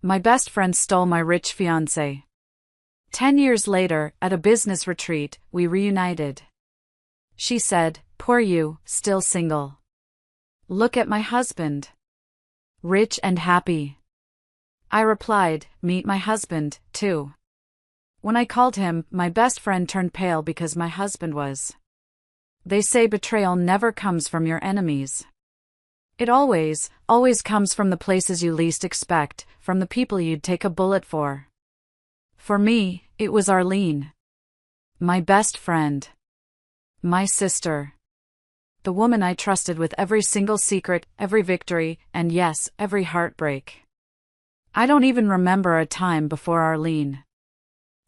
My best friend stole my rich fiancé. 10 years later, at a business retreat, we reunited. She said, "Poor you, still single. Look at my husband. Rich and happy." I replied, "Meet my husband, too." When I called him, my best friend turned pale because my husband was. They say betrayal never comes from your enemies. It always comes from the places you least expect, from the people you'd take a bullet for. For me, it was Arlene. My best friend. My sister. The woman I trusted with every single secret, every victory, and yes, every heartbreak. I don't even remember a time before Arlene.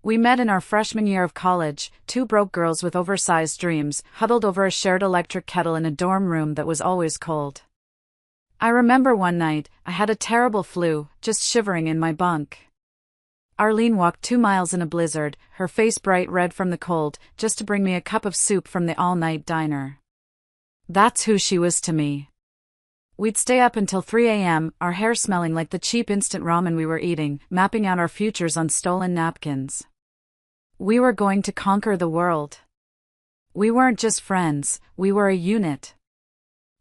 We met in our freshman year of college, two broke girls with oversized dreams, huddled over a shared electric kettle in a dorm room that was always cold. I remember one night, I had a terrible flu, just shivering in my bunk. Arlene walked 2 miles in a blizzard, her face bright red from the cold, just to bring me a cup of soup from the all-night diner. That's who she was to me. We'd stay up until 3 a.m., our hair smelling like the cheap instant ramen we were eating, mapping out our futures on stolen napkins. We were going to conquer the world. We weren't just friends, we were a unit.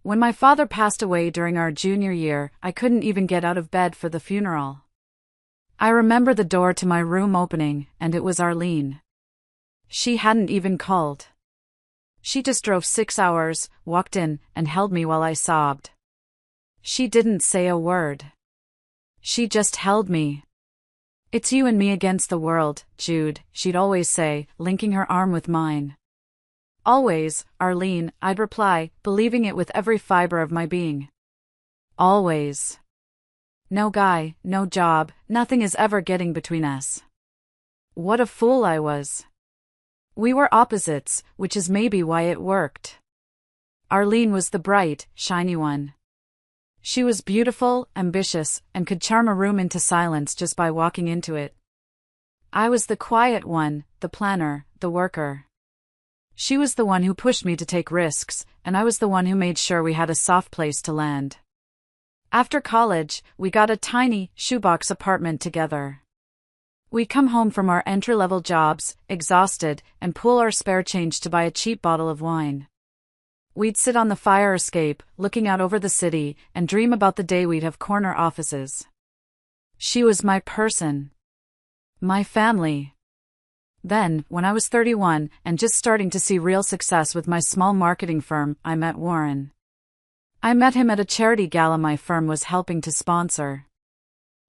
When my father passed away during our junior year, I couldn't even get out of bed for the funeral. I remember the door to my room opening, and it was Arlene. She hadn't even called. She just drove 6 hours, walked in, and held me while I sobbed. She didn't say a word. She just held me. "It's you and me against the world, Jude," she'd always say, linking her arm with mine. "Always, Arlene," I'd reply, believing it with every fiber of my being. Always. No guy, no job, nothing is ever getting between us. What a fool I was. We were opposites, which is maybe why it worked. Arlene was the bright, shiny one. She was beautiful, ambitious, and could charm a room into silence just by walking into it. I was the quiet one, the planner, the worker. She was the one who pushed me to take risks, and I was the one who made sure we had a soft place to land. After college, we got a tiny, shoebox apartment together. We'd come home from our entry-level jobs, exhausted, and pool our spare change to buy a cheap bottle of wine. We'd sit on the fire escape, looking out over the city, and dream about the day we'd have corner offices. She was my person. My family. Then, when I was 31, and just starting to see real success with my small marketing firm, I met Warren. I met him at a charity gala my firm was helping to sponsor.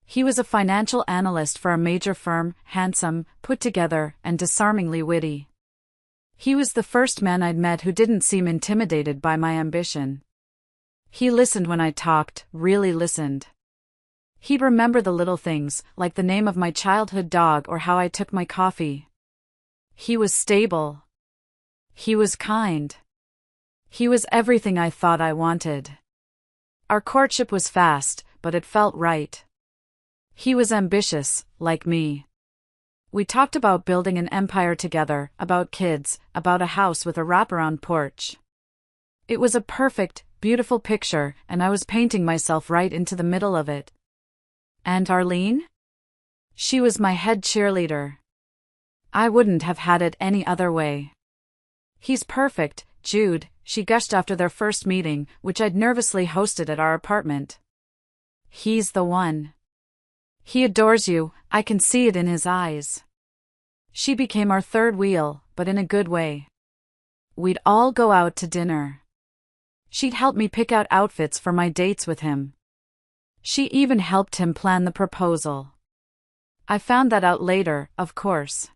He was a financial analyst for a major firm, handsome, put together, and disarmingly witty. He was the first man I'd met who didn't seem intimidated by my ambition. He listened when I talked, really listened. He'd remember the little things, like the name of my childhood dog or how I took my coffee. He was stable. He was kind. He was everything I thought I wanted. Our courtship was fast, but it felt right. He was ambitious, like me. We talked about building an empire together, about kids, about a house with a wraparound porch. It was a perfect, beautiful picture, and I was painting myself right into the middle of it. And Arlene? She was my head cheerleader. I wouldn't have had it any other way. "He's perfect, Jude," she gushed after their first meeting, which I'd nervously hosted at our apartment. "He's the one. He adores you, I can see it in his eyes." She became our third wheel, but in a good way. We'd all go out to dinner. She'd help me pick out outfits for my dates with him. She even helped him plan the proposal. I found that out later, of course.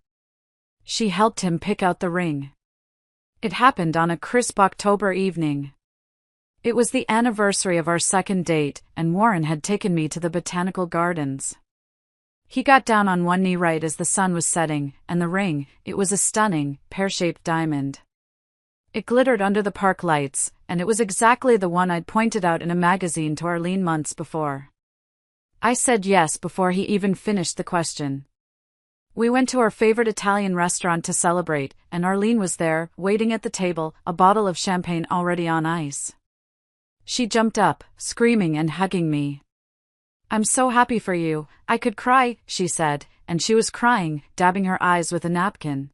She helped him pick out the ring. It happened on a crisp October evening. It was the anniversary of our second date, and Warren had taken me to the botanical gardens. He got down on one knee right as the sun was setting, and the ring, it was a stunning, pear-shaped diamond. It glittered under the park lights, and it was exactly the one I'd pointed out in a magazine to Arlene months before. I said yes before he even finished the question. We went to our favorite Italian restaurant to celebrate, and Arlene was there, waiting at the table, a bottle of champagne already on ice. She jumped up, screaming and hugging me. I'm so happy for you, I could cry, she said, and she was crying, dabbing her eyes with a napkin.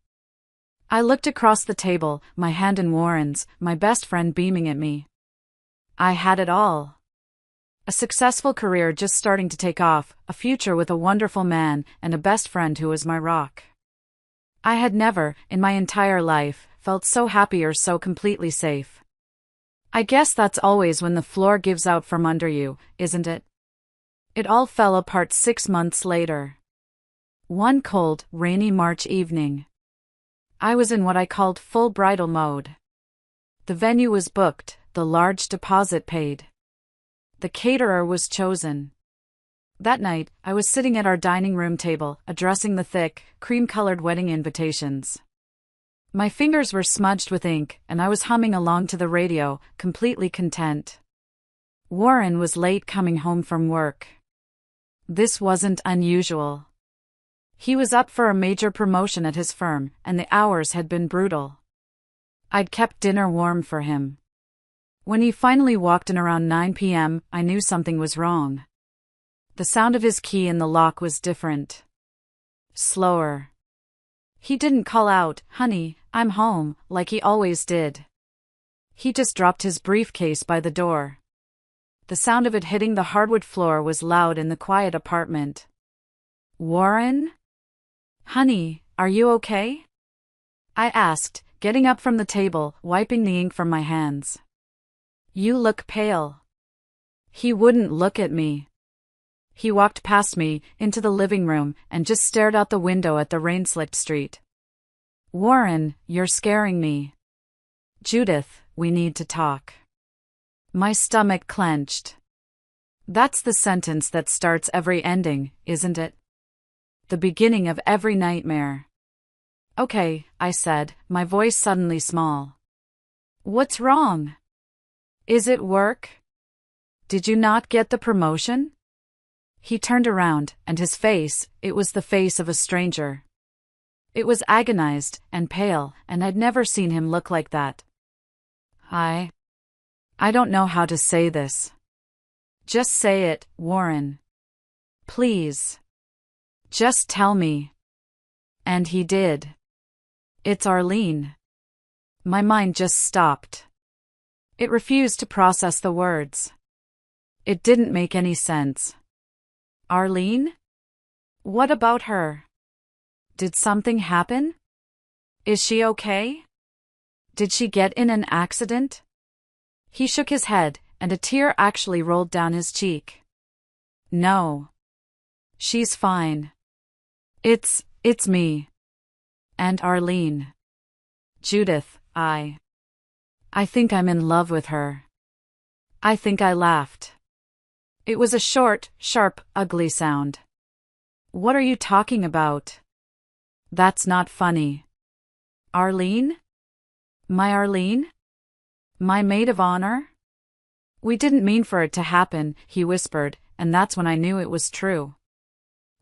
I looked across the table, my hand in Warren's, my best friend beaming at me. I had it all. A successful career just starting to take off, a future with a wonderful man, and a best friend who was my rock. I had never, in my entire life, felt so happy or so completely safe. I guess that's always when the floor gives out from under you, isn't it? It all fell apart 6 months later. One cold, rainy March evening. I was in what I called full bridal mode. The venue was booked, the large deposit paid. The caterer was chosen. That night, I was sitting at our dining room table, addressing the thick, cream-colored wedding invitations. My fingers were smudged with ink, and I was humming along to the radio, completely content. Warren was late coming home from work. This wasn't unusual. He was up for a major promotion at his firm, and the hours had been brutal. I'd kept dinner warm for him. When he finally walked in around 9 p.m., I knew something was wrong. The sound of his key in the lock was different. Slower. He didn't call out, "Honey, I'm home," like he always did. He just dropped his briefcase by the door. The sound of it hitting the hardwood floor was loud in the quiet apartment. "Warren? Honey, are you okay?" I asked, getting up from the table, wiping the ink from my hands. "You look pale." He wouldn't look at me. He walked past me, into the living room, and just stared out the window at the rain-slicked street. "Warren, you're scaring me." "Judith, we need to talk." My stomach clenched. That's the sentence that starts every ending, isn't it? The beginning of every nightmare. "Okay," I said, my voice suddenly small. "What's wrong? Is it work? Did you not get the promotion?" He turned around, and his face, it was the face of a stranger. It was agonized and pale, and I'd never seen him look like that. I don't know how to say this. Just say it, Warren. Please. Just tell me. And he did. "It's Arlene." My mind just stopped. It refused to process the words. It didn't make any sense. Arlene? What about her? Did something happen? Is she okay? Did she get in an accident? He shook his head, and a tear actually rolled down his cheek. "No. She's fine. It's me. And Arlene. Judith, I think I'm in love with her." I think I laughed. It was a short, sharp, ugly sound. "What are you talking about? That's not funny." "Arlene? My Arlene? My maid of honor?" "We didn't mean for it to happen," he whispered, and that's when I knew it was true.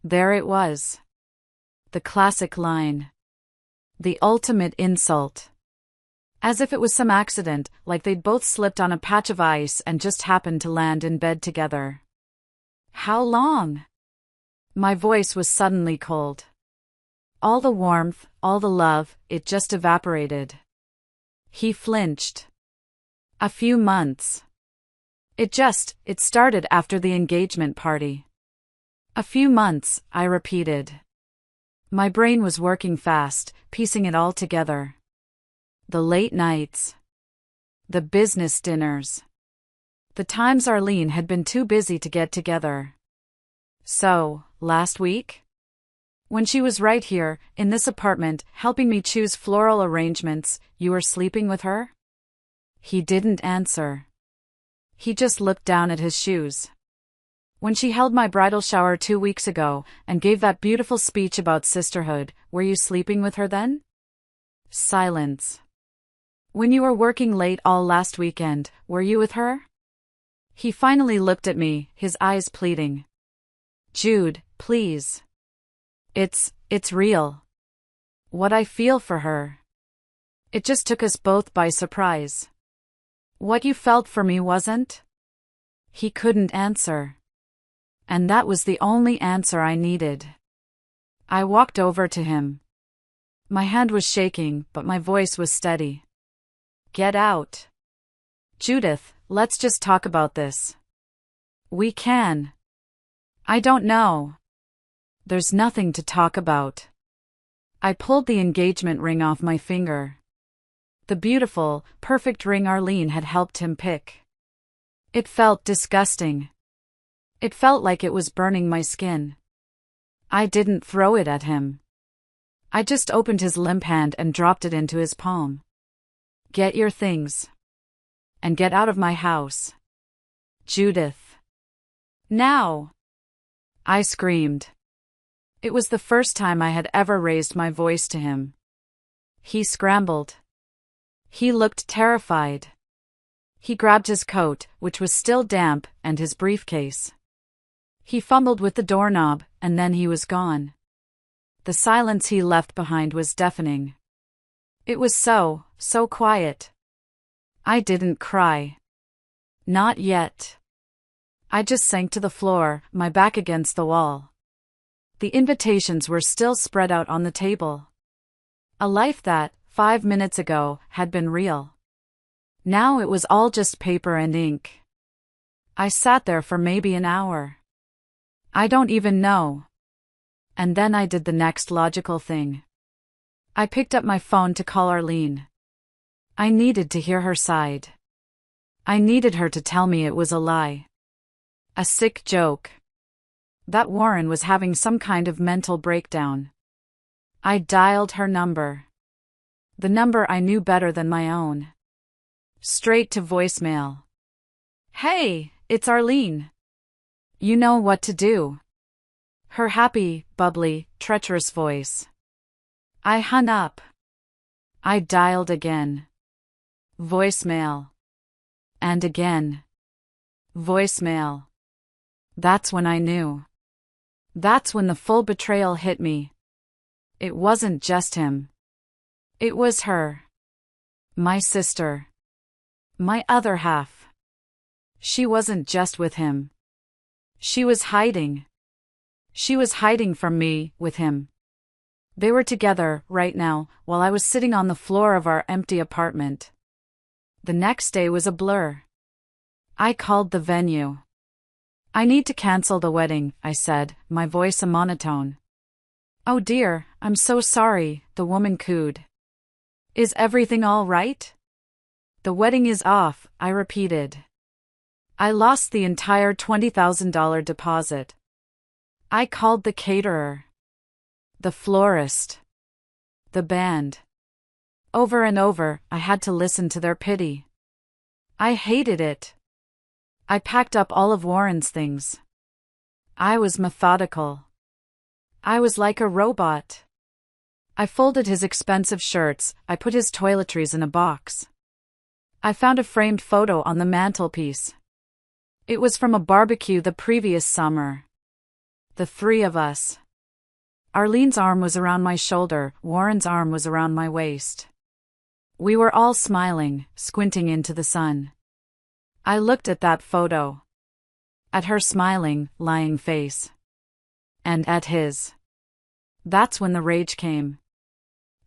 There it was. The classic line. The ultimate insult. As if it was some accident, like they'd both slipped on a patch of ice and just happened to land in bed together. "How long?" My voice was suddenly cold. All the warmth, all the love, it just evaporated. He flinched. "A few months. It started after the engagement party." "A few months," I repeated. My brain was working fast, piecing it all together. The late nights. The business dinners. The times Arlene had been too busy to get together. So, last week? When she was right here, in this apartment, helping me choose floral arrangements, you were sleeping with her? He didn't answer. He just looked down at his shoes. When she held my bridal shower 2 weeks ago, and gave that beautiful speech about sisterhood, were you sleeping with her then? Silence. When you were working late all last weekend, were you with her? He finally looked at me, his eyes pleading. "Jude, please. It's real. What I feel for her. It just took us both by surprise. What you felt for me wasn't?" He couldn't answer. And that was the only answer I needed. I walked over to him. My hand was shaking, but my voice was steady. Get out. Judith, let's just talk about this. We can. I don't know. There's nothing to talk about. I pulled the engagement ring off my finger. The beautiful, perfect ring Arlene had helped him pick. It felt disgusting. It felt like it was burning my skin. I didn't throw it at him. I just opened his limp hand and dropped it into his palm. Get your things. And get out of my house. Judith. Now! I screamed. It was the first time I had ever raised my voice to him. He scrambled. He looked terrified. He grabbed his coat, which was still damp, and his briefcase. He fumbled with the doorknob, and then he was gone. The silence he left behind was deafening. It was so quiet. I didn't cry. Not yet. I just sank to the floor, my back against the wall. The invitations were still spread out on the table. A life that, 5 minutes ago, had been real. Now it was all just paper and ink. I sat there for maybe an hour. I don't even know. And then I did the next logical thing. I picked up my phone to call Arlene. I needed to hear her side. I needed her to tell me it was a lie. A sick joke. That Warren was having some kind of mental breakdown. I dialed her number. The number I knew better than my own. Straight to voicemail. Hey, it's Arlene. You know what to do. Her happy, bubbly, treacherous voice. I hung up. I dialed again. Voicemail. And again. Voicemail. That's when I knew. That's when the full betrayal hit me. It wasn't just him. It was her. My sister. My other half. She wasn't just with him. She was hiding. She was hiding from me, with him. They were together, right now, while I was sitting on the floor of our empty apartment. The next day was a blur. I called the venue. I need to cancel the wedding, I said, my voice a monotone. Oh dear, I'm so sorry, the woman cooed. Is everything all right? The wedding is off, I repeated. I lost the entire $20,000 deposit. I called the caterer. The florist. The band. Over and over, I had to listen to their pity. I hated it. I packed up all of Warren's things. I was methodical. I was like a robot. I folded his expensive shirts, I put his toiletries in a box. I found a framed photo on the mantelpiece. It was from a barbecue the previous summer. The three of us. Arlene's arm was around my shoulder, Warren's arm was around my waist. We were all smiling, squinting into the sun. I looked at that photo. At her smiling, lying face. And at his. That's when the rage came.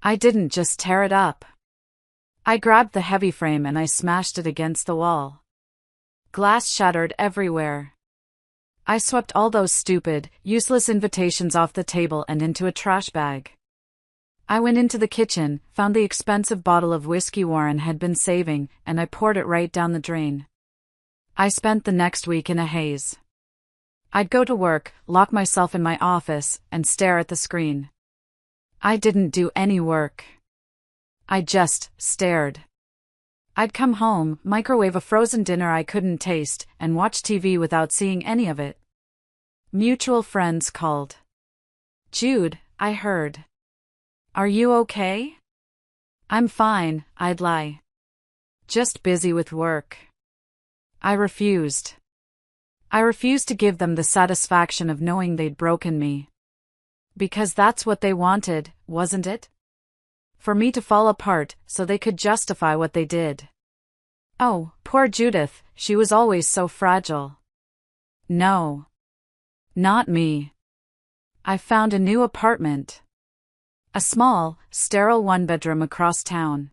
I didn't just tear it up. I grabbed the heavy frame and I smashed it against the wall. Glass shattered everywhere. I swept all those stupid, useless invitations off the table and into a trash bag. I went into the kitchen, found the expensive bottle of whiskey Warren had been saving, and I poured it right down the drain. I spent the next week in a haze. I'd go to work, lock myself in my office, and stare at the screen. I didn't do any work. I just stared. I'd come home, microwave a frozen dinner I couldn't taste, and watch TV without seeing any of it. Mutual friends called. Jude, I heard. Are you okay? I'm fine, I'd lie. Just busy with work. I refused. I refused to give them the satisfaction of knowing they'd broken me. Because that's what they wanted, wasn't it? For me to fall apart, so they could justify what they did. Oh, poor Judith, she was always so fragile. No. Not me. I found a new apartment. A small, sterile one-bedroom across town.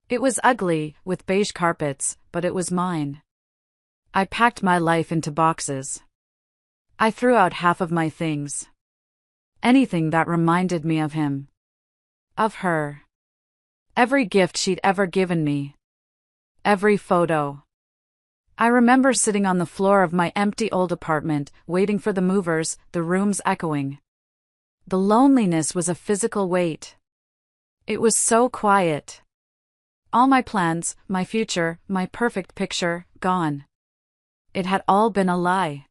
It was ugly, with beige carpets, but it was mine. I packed my life into boxes. I threw out half of my things. Anything that reminded me of him. Of her. Every gift she'd ever given me. Every photo. I remember sitting on the floor of my empty old apartment, waiting for the movers, the rooms echoing. The loneliness was a physical weight. It was so quiet. All my plans, my future, my perfect picture, gone. It had all been a lie.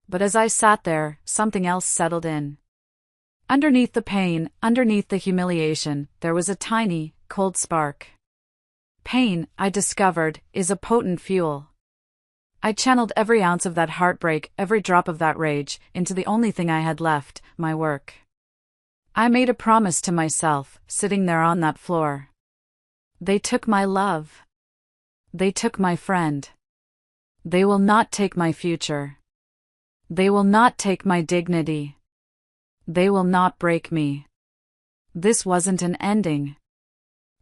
But as I sat there, something else settled in. Underneath the pain, underneath the humiliation, there was a tiny, cold spark. Pain, I discovered, is a potent fuel. I channeled every ounce of that heartbreak, every drop of that rage, into the only thing I had left, my work. I made a promise to myself, sitting there on that floor. They took my love. They took my friend. They will not take my future. They will not take my dignity. They will not break me. This wasn't an ending.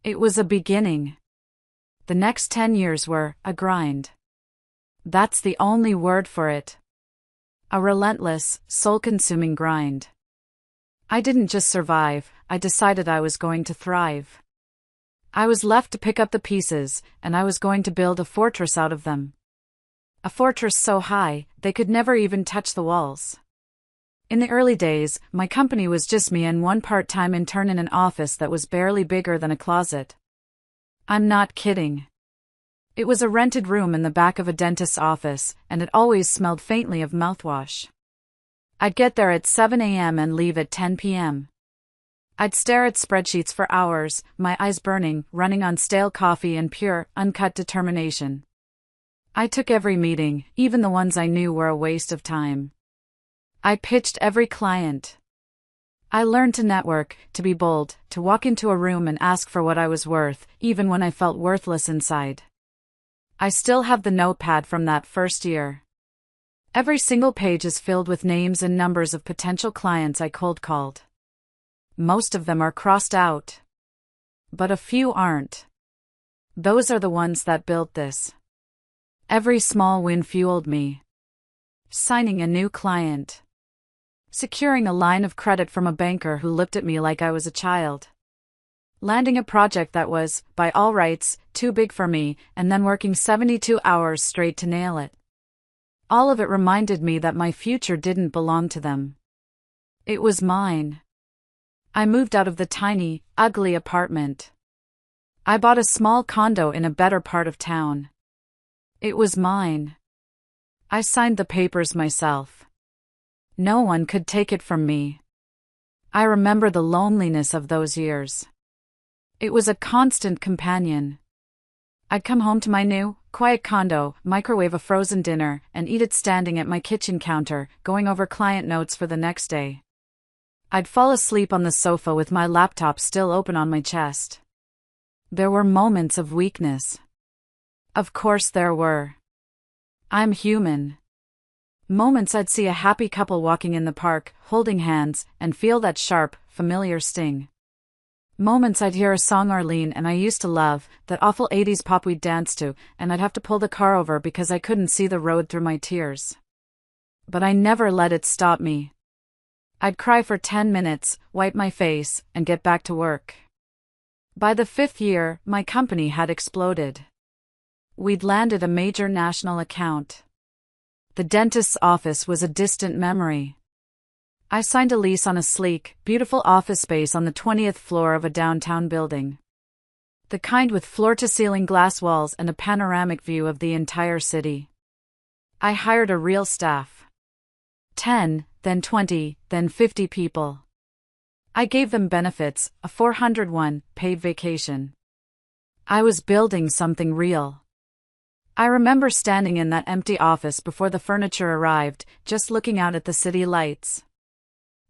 It was a beginning. The next 10 years were a grind. That's the only word for it. A relentless, soul-consuming grind. I didn't just survive, I decided I was going to thrive. I was left to pick up the pieces, and I was going to build a fortress out of them. A fortress so high, they could never even touch the walls. In the early days, my company was just me and one part-time intern in an office that was barely bigger than a closet. I'm not kidding. It was a rented room in the back of a dentist's office, and it always smelled faintly of mouthwash. I'd get there at 7 a.m. and leave at 10 p.m. I'd stare at spreadsheets for hours, my eyes burning, running on stale coffee and pure, uncut determination. I took every meeting, even the ones I knew were a waste of time. I pitched every client. I learned to network, to be bold, to walk into a room and ask for what I was worth, even when I felt worthless inside. I still have the notepad from that first year. Every single page is filled with names and numbers of potential clients I cold called. Most of them are crossed out. But a few aren't. Those are the ones that built this. Every small win fueled me. Signing a new client. Securing a line of credit from a banker who looked at me like I was a child. Landing a project that was, by all rights, too big for me, and then working 72 hours straight to nail it. All of it reminded me that my future didn't belong to them. It was mine. I moved out of the tiny, ugly apartment. I bought a small condo in a better part of town. It was mine. I signed the papers myself. No one could take it from me. I remember the loneliness of those years. It was a constant companion. I'd come home to my new, quiet condo, microwave a frozen dinner, and eat it standing at my kitchen counter, going over client notes for the next day. I'd fall asleep on the sofa with my laptop still open on my chest. There were moments of weakness. Of course there were. I'm human. Moments I'd see a happy couple walking in the park, holding hands, and feel that sharp, familiar sting. Moments I'd hear a song Arlene and I used to love, that awful 80s pop we'd dance to, and I'd have to pull the car over because I couldn't see the road through my tears. But I never let it stop me. I'd cry for 10 minutes, wipe my face, and get back to work. By the 5th year, my company had exploded. We'd landed a major national account. The dentist's office was a distant memory. I signed a lease on a sleek, beautiful office space on the 20th floor of a downtown building. The kind with floor-to-ceiling glass walls and a panoramic view of the entire city. I hired a real staff. 10, then 20, then 50 people. I gave them benefits, a 401 paid vacation. I was building something real. I remember standing in that empty office before the furniture arrived, just looking out at the city lights.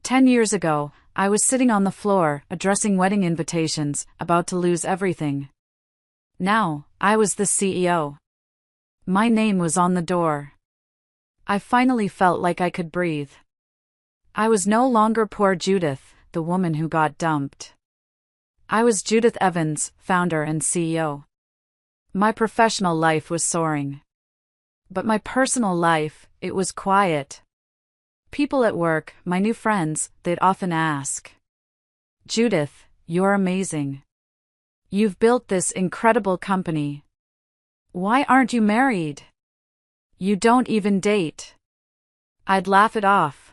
10 years ago, I was sitting on the floor, addressing wedding invitations, about to lose everything. Now, I was the CEO. My name was on the door. I finally felt like I could breathe. I was no longer poor Judith, the woman who got dumped. I was Judith Evans, founder and CEO. My professional life was soaring. But my personal life, it was quiet. People at work, my new friends, they'd often ask, "Judith, you're amazing. You've built this incredible company. Why aren't you married? You don't even date." I'd laugh it off.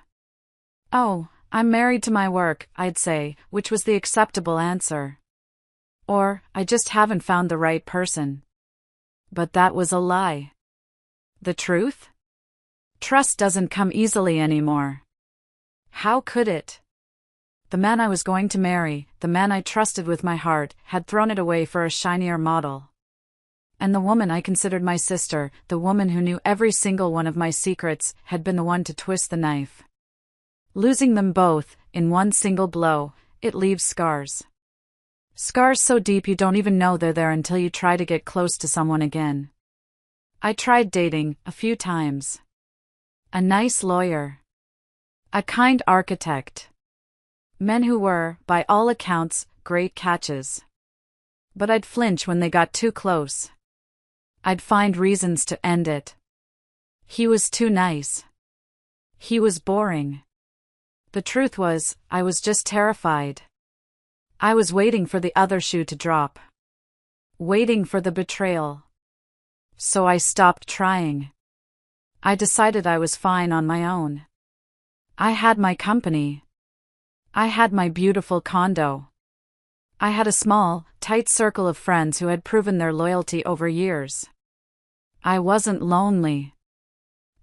"Oh, I'm married to my work," I'd say, which was the acceptable answer. Or, "I just haven't found the right person." But that was a lie. The truth? Trust doesn't come easily anymore. How could it? The man I was going to marry, the man I trusted with my heart, had thrown it away for a shinier model. And the woman I considered my sister, the woman who knew every single one of my secrets, had been the one to twist the knife. Losing them both, in one single blow, it leaves scars. Scars so deep you don't even know they're there until you try to get close to someone again. I tried dating, a few times. A nice lawyer. A kind architect. Men who were, by all accounts, great catches. But I'd flinch when they got too close. I'd find reasons to end it. He was too nice. He was boring. The truth was, I was just terrified. I was waiting for the other shoe to drop. Waiting for the betrayal. So I stopped trying. I decided I was fine on my own. I had my company. I had my beautiful condo. I had a small, tight circle of friends who had proven their loyalty over years. I wasn't lonely.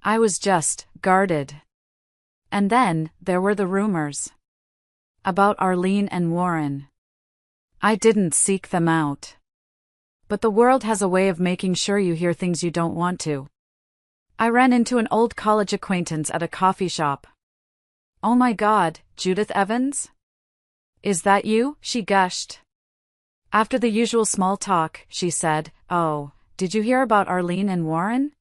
I was just guarded. And then, there were the rumors. About Arlene and Warren. I didn't seek them out. But the world has a way of making sure you hear things you don't want to. I ran into an old college acquaintance at a coffee shop. "Oh my God, Judith Evans? Is that you?" she gushed. After the usual small talk, she said, "Oh, did you hear about Arlene and Warren?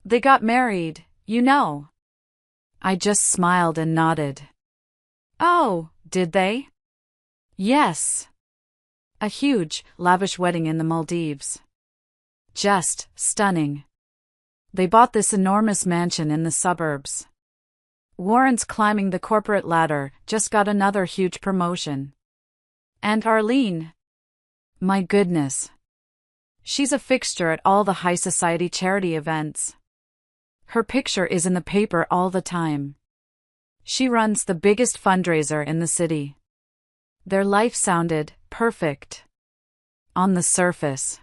They got married, you know." I just smiled and nodded. "Oh, did they?" "Yes. A huge, lavish wedding in the Maldives. Just stunning. They bought this enormous mansion in the suburbs. Warren's climbing the corporate ladder, just got another huge promotion. And Arlene? My goodness. She's a fixture at all the high society charity events. Her picture is in the paper all the time. She runs the biggest fundraiser in the city. Their life sounded perfect. On the surface.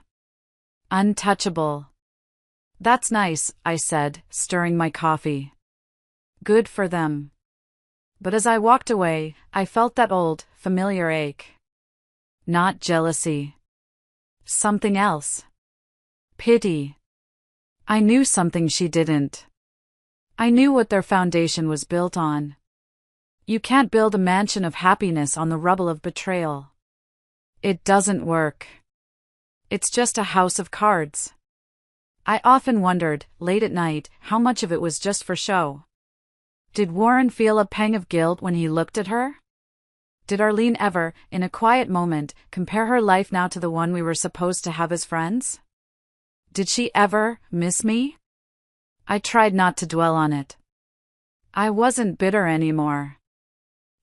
Untouchable. "That's nice," I said, stirring my coffee. Good for them. But as I walked away, I felt that old, familiar ache. Not jealousy. Something else. Pity. I knew something she didn't. I knew what their foundation was built on. You can't build a mansion of happiness on the rubble of betrayal. It doesn't work. It's just a house of cards. I often wondered, late at night, how much of it was just for show. Did Warren feel a pang of guilt when he looked at her? Did Arlene ever, in a quiet moment, compare her life now to the one we were supposed to have as friends? Did she ever miss me? I tried not to dwell on it. I wasn't bitter anymore.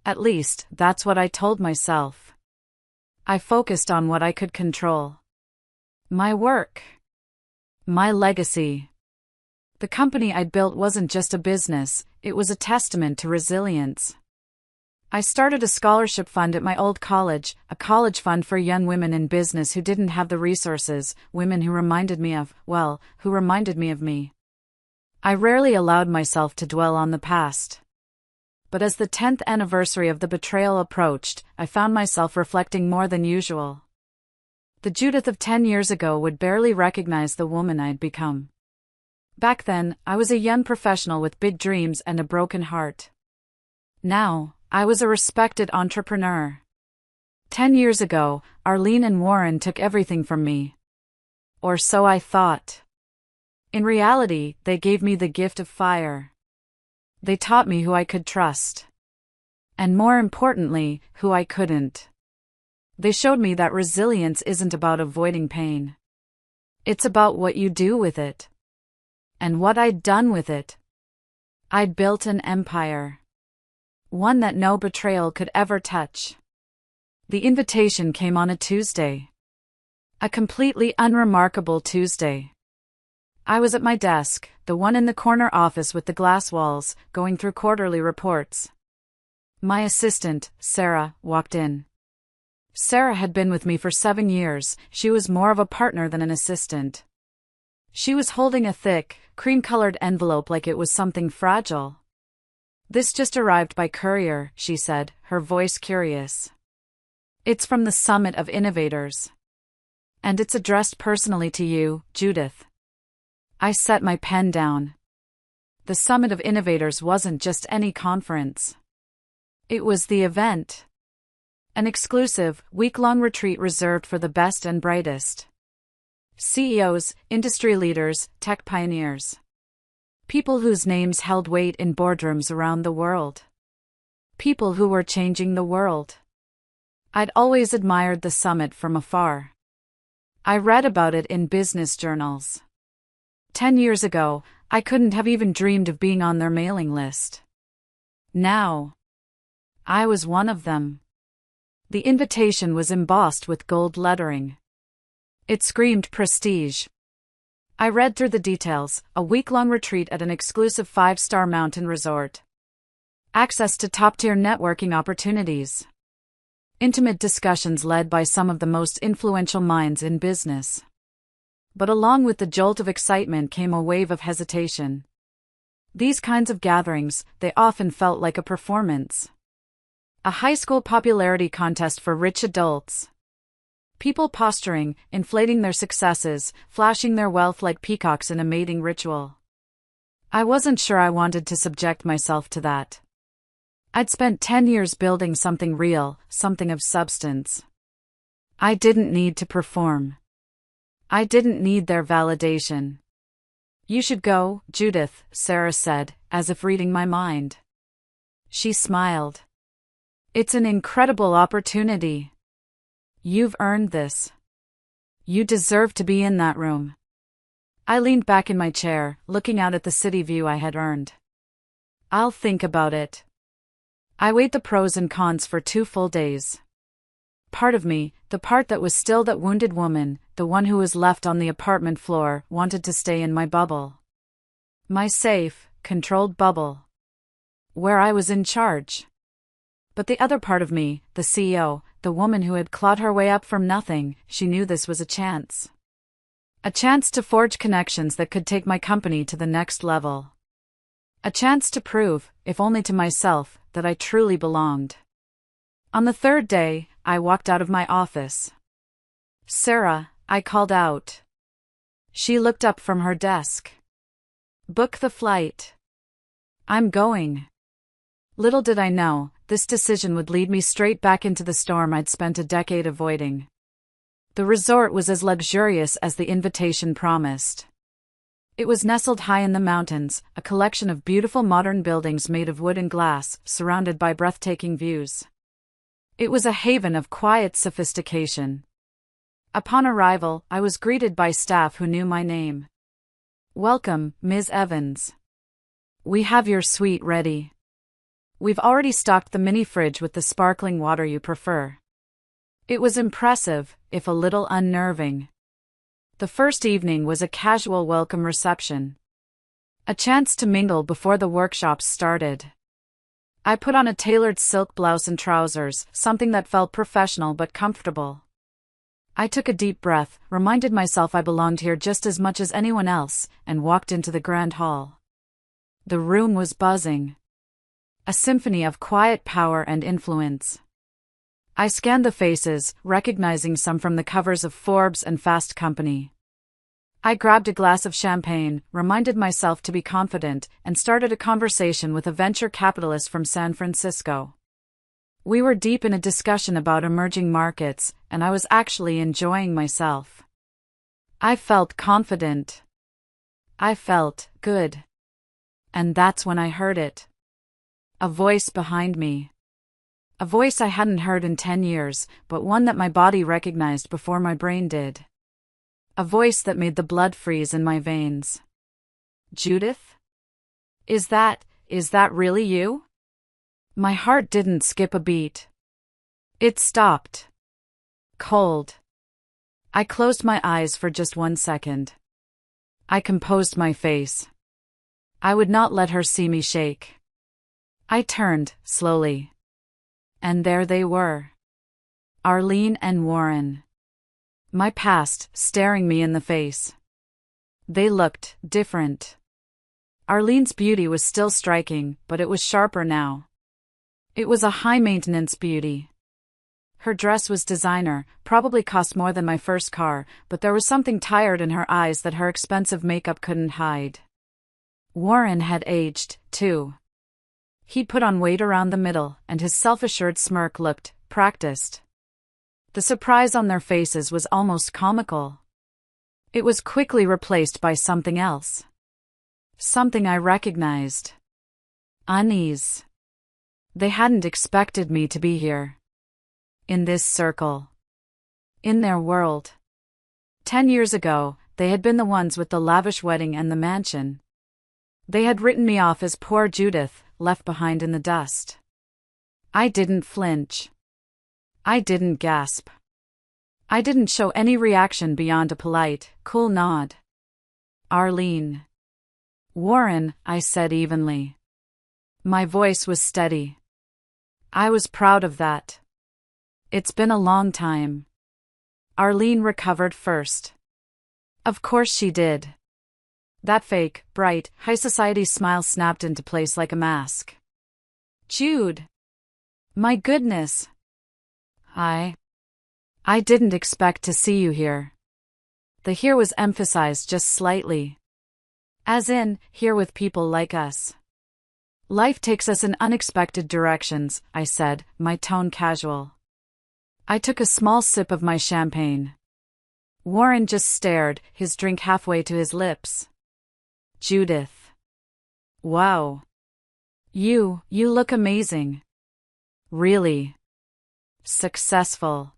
At least, that's what I told myself. I focused on what I could control. My work. My legacy. The company I'd built wasn't just a business, it was a testament to resilience. I started a scholarship fund at my old college, a college fund for young women in business who didn't have the resources, women who reminded me of me. I rarely allowed myself to dwell on the past. But as the 10th anniversary of the betrayal approached, I found myself reflecting more than usual. The Judith of 10 years ago would barely recognize the woman I'd become. Back then, I was a young professional with big dreams and a broken heart. Now, I was a respected entrepreneur. 10 years ago, Arlene and Warren took everything from me. Or so I thought. In reality, they gave me the gift of fire. They taught me who I could trust. And more importantly, who I couldn't. They showed me that resilience isn't about avoiding pain. It's about what you do with it. And what I'd done with it. I'd built an empire. One that no betrayal could ever touch. The invitation came on a Tuesday. A completely unremarkable Tuesday. I was at my desk, the one in the corner office with the glass walls, going through quarterly reports. My assistant, Sarah, walked in. Sarah had been with me for 7 years. She was more of a partner than an assistant. She was holding a thick, cream-colored envelope like it was something fragile. "This just arrived by courier," she said, her voice curious. "It's from the Summit of Innovators. And it's addressed personally to you, Judith." I set my pen down. The Summit of Innovators wasn't just any conference. It was the event. An exclusive, week-long retreat reserved for the best and brightest. CEOs, industry leaders, tech pioneers. People whose names held weight in boardrooms around the world. People who were changing the world. I'd always admired the summit from afar. I read about it in business journals. 10 years ago, I couldn't have even dreamed of being on their mailing list. Now, I was one of them. The invitation was embossed with gold lettering. It screamed prestige. I read through the details: a week-long retreat at an exclusive 5-star mountain resort. Access to top-tier networking opportunities. Intimate discussions led by some of the most influential minds in business. But along with the jolt of excitement came a wave of hesitation. These kinds of gatherings, they often felt like a performance. A high school popularity contest for rich adults. People posturing, inflating their successes, flashing their wealth like peacocks in a mating ritual. I wasn't sure I wanted to subject myself to that. I'd spent 10 years building something real, something of substance. I didn't need to perform. I didn't need their validation. "You should go, Judith," Sarah said, as if reading my mind. She smiled. "It's an incredible opportunity. You've earned this. You deserve to be in that room." I leaned back in my chair, looking out at the city view I had earned. "I'll think about it." I weighed the pros and cons for 2 full days. Part of me, the part that was still that wounded woman, the one who was left on the apartment floor, wanted to stay in my bubble. My safe, controlled bubble. Where I was in charge. But the other part of me, the CEO, the woman who had clawed her way up from nothing, she knew this was a chance. A chance to forge connections that could take my company to the next level. A chance to prove, if only to myself, that I truly belonged. On the 3rd day, I walked out of my office. "Sarah," I called out. She looked up from her desk. "Book the flight. I'm going." Little did I know, this decision would lead me straight back into the storm I'd spent a decade avoiding. The resort was as luxurious as the invitation promised. It was nestled high in the mountains, a collection of beautiful modern buildings made of wood and glass, surrounded by breathtaking views. It was a haven of quiet sophistication. Upon arrival, I was greeted by staff who knew my name. "Welcome, Ms. Evans. We have your suite ready. We've already stocked the mini fridge with the sparkling water you prefer." It was impressive, if a little unnerving. The first evening was a casual welcome reception. A chance to mingle before the workshops started. I put on a tailored silk blouse and trousers, something that felt professional but comfortable. I took a deep breath, reminded myself I belonged here just as much as anyone else, and walked into the grand hall. The room was buzzing. A symphony of quiet power and influence. I scanned the faces, recognizing some from the covers of Forbes and Fast Company. I grabbed a glass of champagne, reminded myself to be confident, and started a conversation with a venture capitalist from San Francisco. We were deep in a discussion about emerging markets, and I was actually enjoying myself. I felt confident. I felt good. And that's when I heard it. A voice behind me. A voice I hadn't heard in 10 years, but one that my body recognized before my brain did. A voice that made the blood freeze in my veins. Judith? Is that really you? My heart didn't skip a beat. It stopped. Cold. I closed my eyes for just 1 second. I composed my face. I would not let her see me shake. I turned, slowly. And there they were. Arlene and Warren. My past, staring me in the face. They looked different. Arlene's beauty was still striking, but it was sharper now. It was a high-maintenance beauty. Her dress was designer, probably cost more than my first car, but there was something tired in her eyes that her expensive makeup couldn't hide. Warren had aged, too. He'd put on weight around the middle, and his self-assured smirk looked practiced. The surprise on their faces was almost comical. It was quickly replaced by something else. Something I recognized. Unease. They hadn't expected me to be here. In this circle. In their world. 10 years ago, they had been the ones with the lavish wedding and the mansion. They had written me off as poor Judith, left behind in the dust. I didn't flinch. I didn't gasp. I didn't show any reaction beyond a polite, cool nod. Arlene. Warren, I said evenly. My voice was steady. I was proud of that. It's been a long time. Arlene recovered first. Of course she did. That fake, bright, high society smile snapped into place like a mask. Jude. My goodness. I didn't expect to see you here. The here was emphasized just slightly. As in, here with people like us. Life takes us in unexpected directions, I said, my tone casual. I took a small sip of my champagne. Warren just stared, his drink halfway to his lips. Judith. Wow. You look amazing. Really. Successful.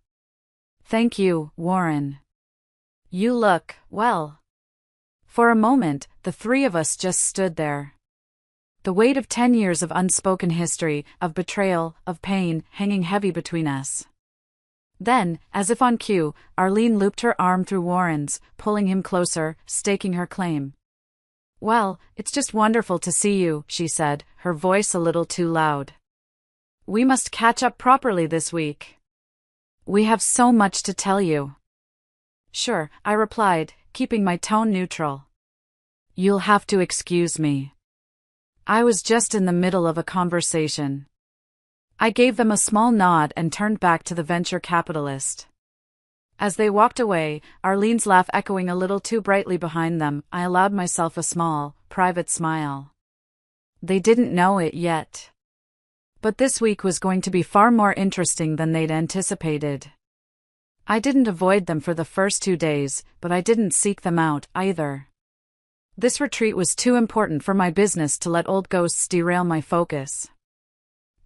Thank you, Warren. You look, well. For a moment, the three of us just stood there. The weight of 10 years of unspoken history, of betrayal, of pain, hanging heavy between us. Then, as if on cue, Arlene looped her arm through Warren's, pulling him closer, staking her claim. Well, it's just wonderful to see you, she said, her voice a little too loud. We must catch up properly this week. We have so much to tell you. Sure, I replied, keeping my tone neutral. You'll have to excuse me. I was just in the middle of a conversation. I gave them a small nod and turned back to the venture capitalist. As they walked away, Arlene's laugh echoing a little too brightly behind them, I allowed myself a small, private smile. They didn't know it yet. But this week was going to be far more interesting than they'd anticipated. I didn't avoid them for the first 2 days, but I didn't seek them out, either. This retreat was too important for my business to let old ghosts derail my focus.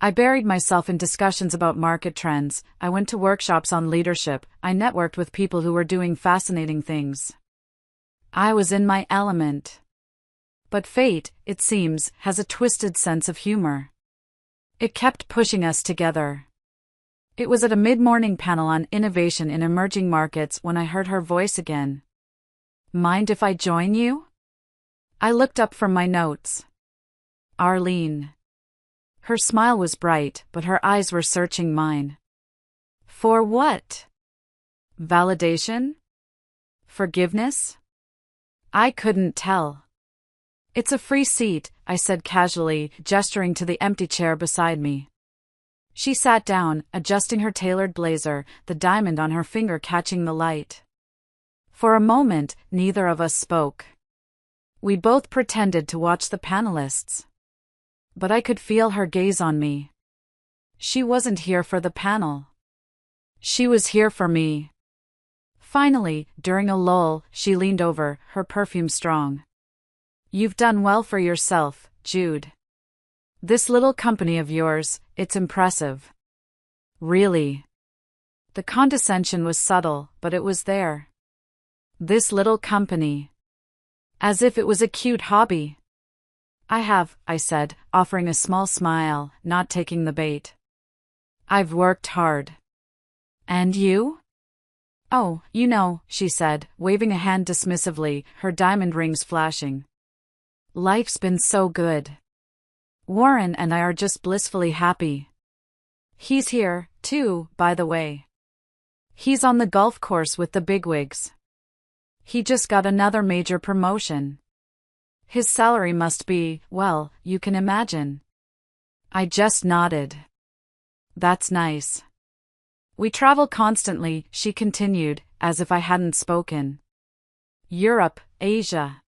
I buried myself in discussions about market trends, I went to workshops on leadership, I networked with people who were doing fascinating things. I was in my element. But fate, it seems, has a twisted sense of humor. It kept pushing us together. It was at a mid-morning panel on innovation in emerging markets when I heard her voice again. Mind if I join you? I looked up from my notes. Arlene. Her smile was bright, but her eyes were searching mine. For what? Validation? Forgiveness? I couldn't tell. It's a free seat, I said casually, gesturing to the empty chair beside me. She sat down, adjusting her tailored blazer, the diamond on her finger catching the light. For a moment, neither of us spoke. We both pretended to watch the panelists. But I could feel her gaze on me. She wasn't here for the panel. She was here for me. Finally, during a lull, she leaned over, her perfume strong. You've done well for yourself, Jude. This little company of yours, it's impressive. Really. The condescension was subtle, but it was there. This little company. As if it was a cute hobby. I said, offering a small smile, not taking the bait. I've worked hard. And you? Oh, you know, she said, waving a hand dismissively, her diamond rings flashing. Life's been so good. Warren and I are just blissfully happy. He's here, too, by the way. He's on the golf course with the bigwigs. He just got another major promotion. His salary must be, well, you can imagine. I just nodded. That's nice. We travel constantly, she continued, as if I hadn't spoken. Europe, Asia.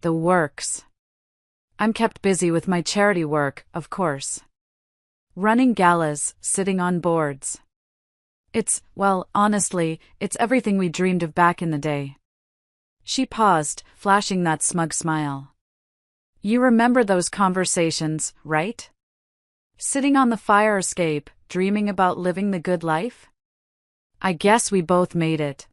The works. I'm kept busy with my charity work, of course. Running galas, sitting on boards. Well, honestly, it's everything we dreamed of back in the day. She paused, flashing that smug smile. You remember those conversations, right? Sitting on the fire escape, dreaming about living the good life? I guess we both made it.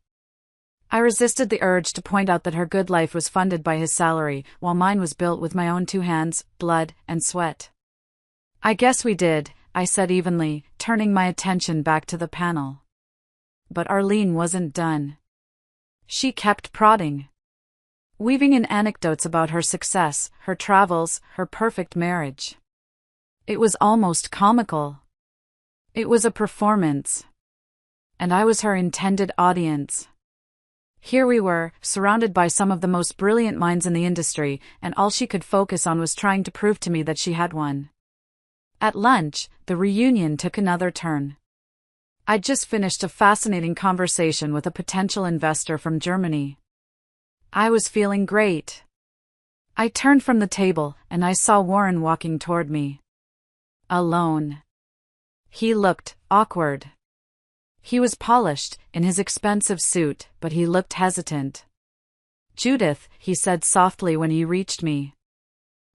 I resisted the urge to point out that her good life was funded by his salary, while mine was built with my own 2 hands, blood, and sweat. I guess we did, I said evenly, turning my attention back to the panel. But Arlene wasn't done. She kept prodding. Weaving in anecdotes about her success, her travels, her perfect marriage. It was almost comical. It was a performance. And I was her intended audience. Here we were, surrounded by some of the most brilliant minds in the industry, and all she could focus on was trying to prove to me that she had won. At lunch, the reunion took another turn. I'd just finished a fascinating conversation with a potential investor from Germany. I was feeling great. I turned from the table, and I saw Warren walking toward me. Alone. He looked awkward. He was polished, in his expensive suit, but he looked hesitant. Judith, he said softly when he reached me.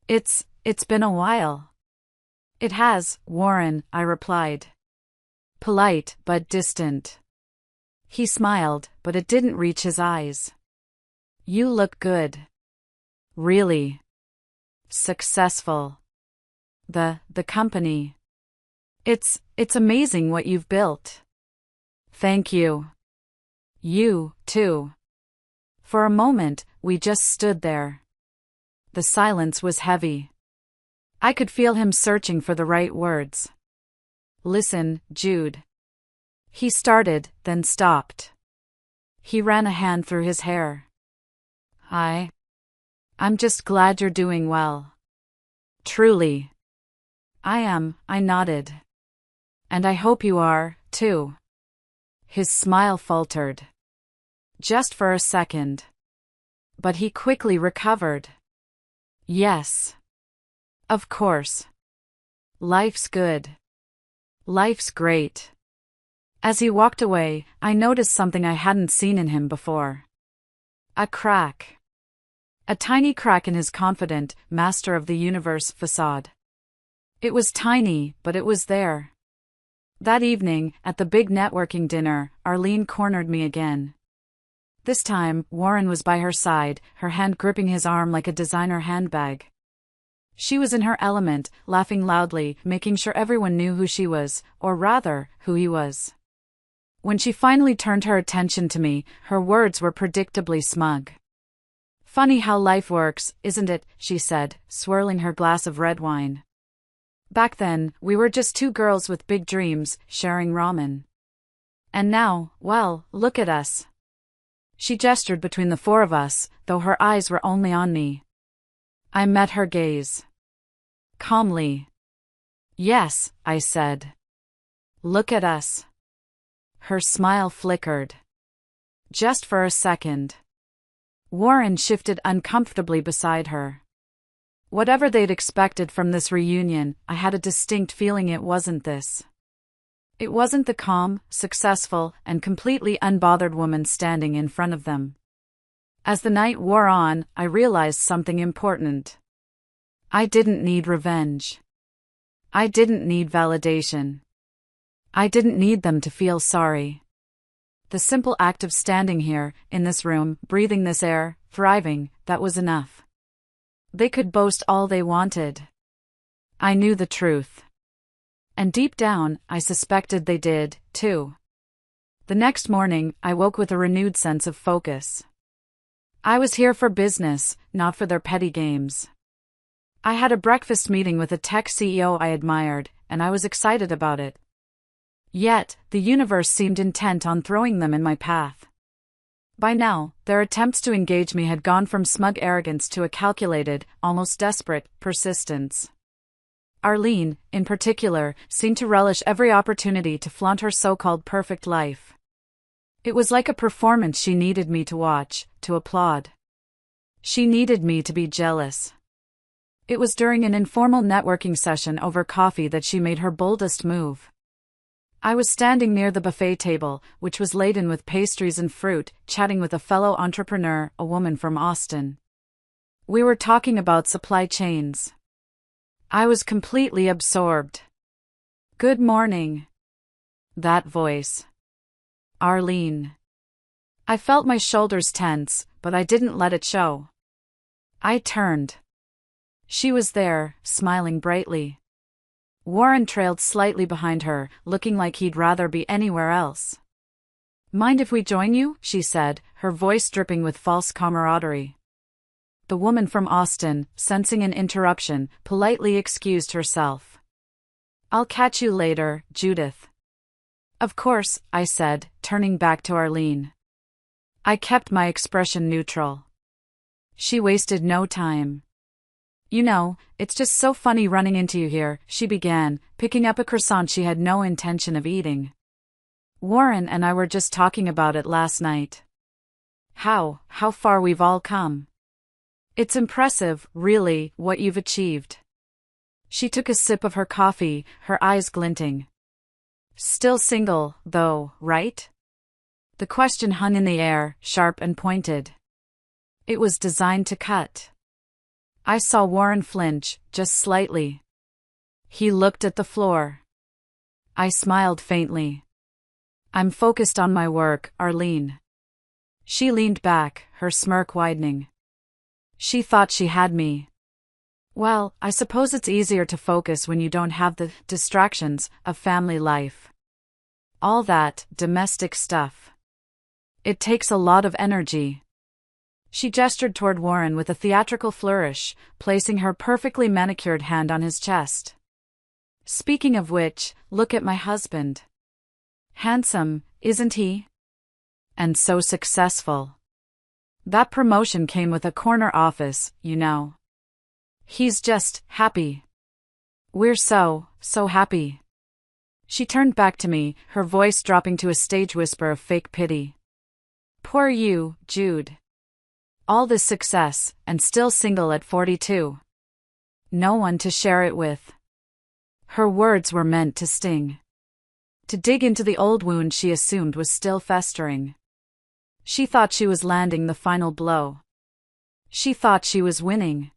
It's been a while. It has, Warren, I replied. Polite, but distant. He smiled, but it didn't reach his eyes. You look good. Really. Successful. The company. It's amazing what you've built. Thank you. You, too. For a moment, we just stood there. The silence was heavy. I could feel him searching for the right words. Listen, Jude. He started, then stopped. He ran a hand through his hair. I'm just glad you're doing well. Truly. I am, I nodded. And I hope you are, too. His smile faltered. Just for a second. But he quickly recovered. Yes. Of course. Life's good. Life's great. As he walked away, I noticed something I hadn't seen in him before. A crack. A tiny crack in his confident, master of the universe facade. It was tiny, but it was there. That evening, at the big networking dinner, Arlene cornered me again. This time, Warren was by her side, her hand gripping his arm like a designer handbag. She was in her element, laughing loudly, making sure everyone knew who she was, or rather, who he was. When she finally turned her attention to me, her words were predictably smug. Funny how life works, isn't it, she said, swirling her glass of red wine. Back then, we were just 2 girls with big dreams, sharing ramen. And now, well, look at us. She gestured between the 4 of us, though her eyes were only on me. I met her gaze. Calmly. Yes, I said. Look at us. Her smile flickered. Just for a second. Warren shifted uncomfortably beside her. Whatever they'd expected from this reunion, I had a distinct feeling it wasn't this. It wasn't the calm, successful, and completely unbothered woman standing in front of them. As the night wore on, I realized something important. I didn't need revenge. I didn't need validation. I didn't need them to feel sorry. The simple act of standing here, in this room, breathing this air, thriving, that was enough. They could boast all they wanted. I knew the truth. And deep down, I suspected they did, too. The next morning, I woke with a renewed sense of focus. I was here for business, not for their petty games. I had a breakfast meeting with a tech CEO I admired, and I was excited about it. Yet, the universe seemed intent on throwing them in my path. By now, their attempts to engage me had gone from smug arrogance to a calculated, almost desperate, persistence. Arlene, in particular, seemed to relish every opportunity to flaunt her so-called perfect life. It was like a performance she needed me to watch, to applaud. She needed me to be jealous. It was during an informal networking session over coffee that she made her boldest move. I was standing near the buffet table, which was laden with pastries and fruit, chatting with a fellow entrepreneur, a woman from Austin. We were talking about supply chains. I was completely absorbed. "Good morning." That voice. Arlene. I felt my shoulders tense, but I didn't let it show. I turned. She was there, smiling brightly. Warren trailed slightly behind her, looking like he'd rather be anywhere else. "Mind if we join you?" she said, her voice dripping with false camaraderie. The woman from Austin, sensing an interruption, politely excused herself. "I'll catch you later, Judith." "Of course," I said, turning back to Arlene. I kept my expression neutral. She wasted no time. "You know, it's just so funny running into you here," she began, picking up a croissant she had no intention of eating. "Warren and I were just talking about it last night. How far we've all come. It's impressive, really, what you've achieved." She took a sip of her coffee, her eyes glinting. "Still single, though, right?" The question hung in the air, sharp and pointed. It was designed to cut. I saw Warren flinch, just slightly. He looked at the floor. I smiled faintly. "I'm focused on my work, Arlene." She leaned back, her smirk widening. She thought she had me. Well, I suppose it's easier to focus when you don't have the distractions of family life. All that domestic stuff. It takes a lot of energy. She gestured toward Warren with a theatrical flourish, placing her perfectly manicured hand on his chest. "Speaking of which, look at my husband. Handsome, isn't he? And so successful. That promotion came with a corner office, you know. He's just happy. We're so happy." She turned back to me, her voice dropping to a stage whisper of fake pity. "Poor you, Jude. All this success, and still single at 42. No one to share it with." Her words were meant to sting. To dig into the old wound she assumed was still festering. She thought she was landing the final blow. She thought she was winning.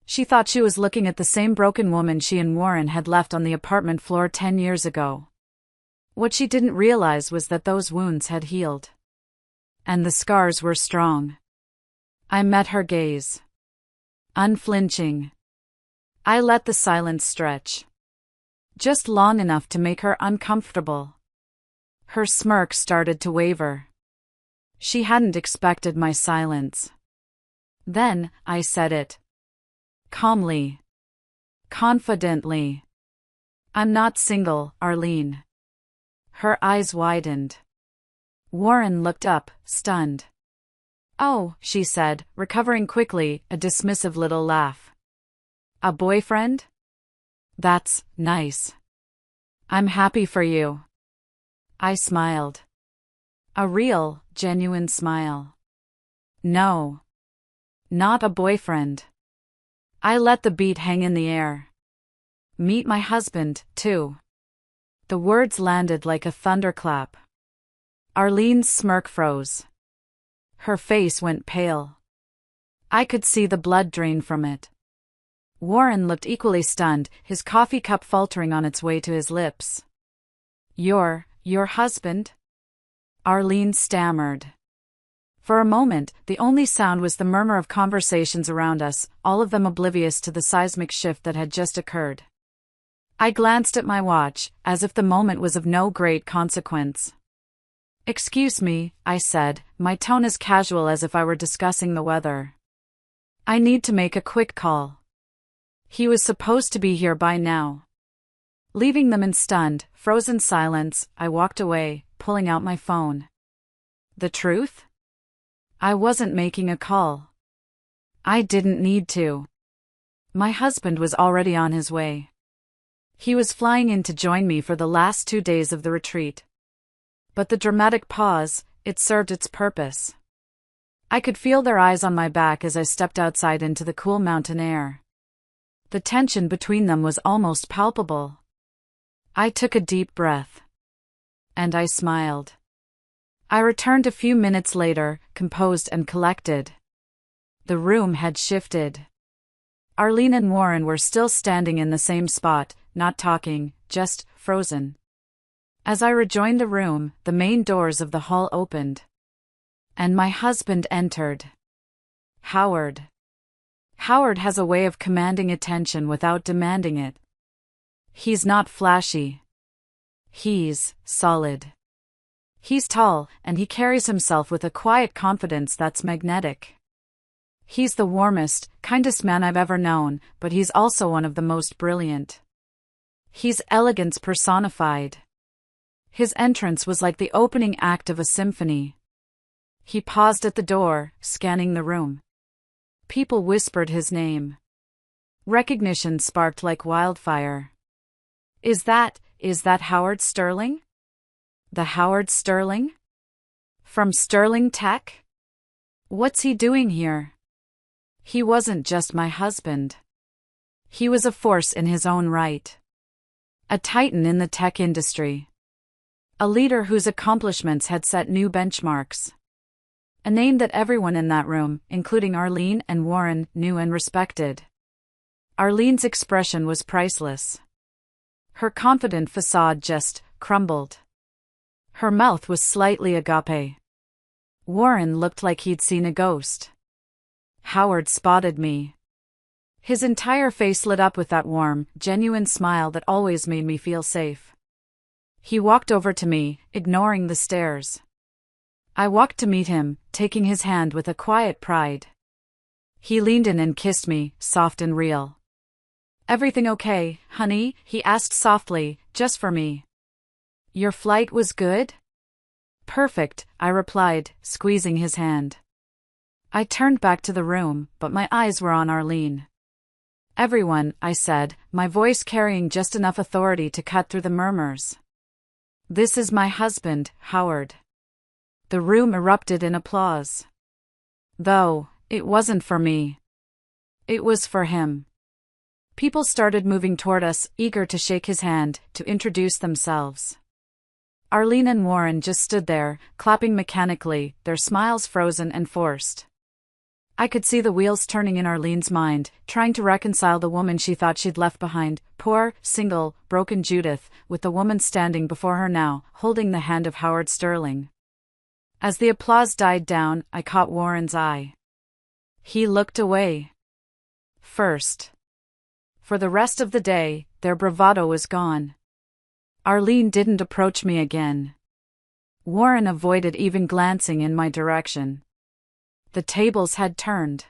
She thought she was looking at the same broken woman she and Warren had left on the apartment floor 10 years ago. What she didn't realize was that those wounds had healed. And the scars were strong. I met her gaze. Unflinching. I let the silence stretch. Just long enough to make her uncomfortable. Her smirk started to waver. She hadn't expected my silence. Then, I said it. Calmly. Confidently. "I'm not single, Arlene." Her eyes widened. Warren looked up, stunned. "Oh," she said, recovering quickly, a dismissive little laugh. "A boyfriend? That's nice. I'm happy for you." I smiled. A real, genuine smile. "No. Not a boyfriend." I let the beat hang in the air. "Meet my husband, too." The words landed like a thunderclap. Arlene's smirk froze. Her face went pale. I could see the blood drain from it. Warren looked equally stunned, his coffee cup faltering on its way to his lips. Your husband?" Arlene stammered. For a moment, the only sound was the murmur of conversations around us, all of them oblivious to the seismic shift that had just occurred. I glanced at my watch, as if the moment was of no great consequence. "Excuse me," I said, my tone as casual as if I were discussing the weather. "I need to make a quick call." He was supposed to be here by now. Leaving them in stunned, frozen silence, I walked away, pulling out my phone. The truth? I wasn't making a call. I didn't need to. My husband was already on his way. He was flying in to join me for the last 2 days of the retreat. But the dramatic pause, it served its purpose. I could feel their eyes on my back as I stepped outside into the cool mountain air. The tension between them was almost palpable. I took a deep breath. And I smiled. I returned a few minutes later, composed and collected. The room had shifted. Arlene and Warren were still standing in the same spot, not talking, just frozen. As I rejoined the room, the main doors of the hall opened. And my husband entered. Howard. Howard has a way of commanding attention without demanding it. He's not flashy. He's solid. He's tall, and he carries himself with a quiet confidence that's magnetic. He's the warmest, kindest man I've ever known, but he's also one of the most brilliant. He's elegance personified. His entrance was like the opening act of a symphony. He paused at the door, scanning the room. People whispered his name. Recognition sparked like wildfire. Is that Howard Sterling? The Howard Sterling? From Sterling Tech? What's he doing here? He wasn't just my husband. He was a force in his own right. A titan in the tech industry. A leader whose accomplishments had set new benchmarks. A name that everyone in that room, including Arlene and Warren, knew and respected. Arlene's expression was priceless. Her confident facade just crumbled. Her mouth was slightly agape. Warren looked like he'd seen a ghost. Howard spotted me. His entire face lit up with that warm, genuine smile that always made me feel safe. He walked over to me, ignoring the stares. I walked to meet him, taking his hand with a quiet pride. He leaned in and kissed me, soft and real. "Everything okay, honey?" he asked softly, just for me. "Your flight was good?" "Perfect," I replied, squeezing his hand. I turned back to the room, but my eyes were on Arlene. "Everyone," I said, my voice carrying just enough authority to cut through the murmurs. "This is my husband, Howard." The room erupted in applause. Though, it wasn't for me. It was for him. People started moving toward us, eager to shake his hand, to introduce themselves. Arlene and Warren just stood there, clapping mechanically, their smiles frozen and forced. I could see the wheels turning in Arlene's mind, trying to reconcile the woman she thought she'd left behind, poor, single, broken Judith, with the woman standing before her now, holding the hand of Howard Sterling. As the applause died down, I caught Warren's eye. He looked away. First. For the rest of the day, their bravado was gone. Arlene didn't approach me again. Warren avoided even glancing in my direction. The tables had turned.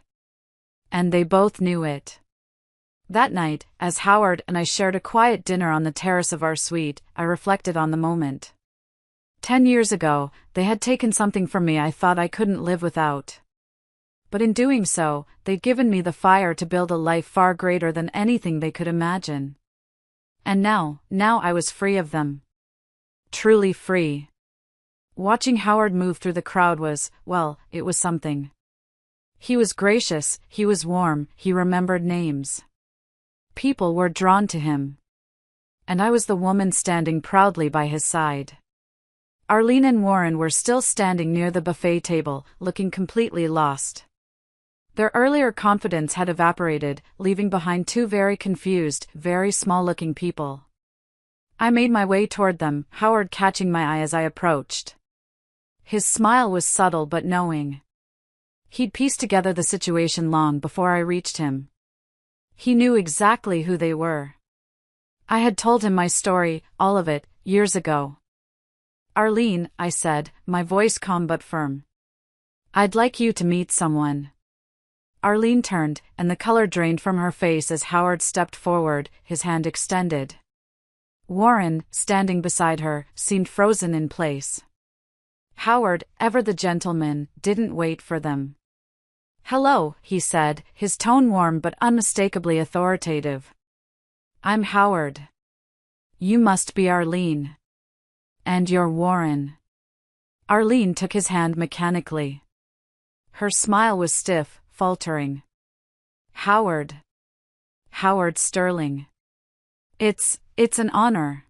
And they both knew it. That night, as Howard and I shared a quiet dinner on the terrace of our suite, I reflected on the moment. 10 years ago, they had taken something from me I thought I couldn't live without. But in doing so, they'd given me the fire to build a life far greater than anything they could imagine. And now I was free of them. Truly free. Watching Howard move through the crowd was, well, it was something. He was gracious, he was warm, he remembered names. People were drawn to him. And I was the woman standing proudly by his side. Arlene and Warren were still standing near the buffet table, looking completely lost. Their earlier confidence had evaporated, leaving behind two very confused, very small-looking people. I made my way toward them, Howard catching my eye as I approached. His smile was subtle but knowing. He'd pieced together the situation long before I reached him. He knew exactly who they were. I had told him my story, all of it, years ago. "Arlene," I said, my voice calm but firm. "I'd like you to meet someone." Arlene turned, and the color drained from her face as Howard stepped forward, his hand extended. Warren, standing beside her, seemed frozen in place. Howard, ever the gentleman, didn't wait for them. "Hello," he said, his tone warm but unmistakably authoritative. "I'm Howard. You must be Arlene. And you're Warren." Arlene took his hand mechanically. Her smile was stiff, faltering. "Howard. Howard Sterling. It's an honor.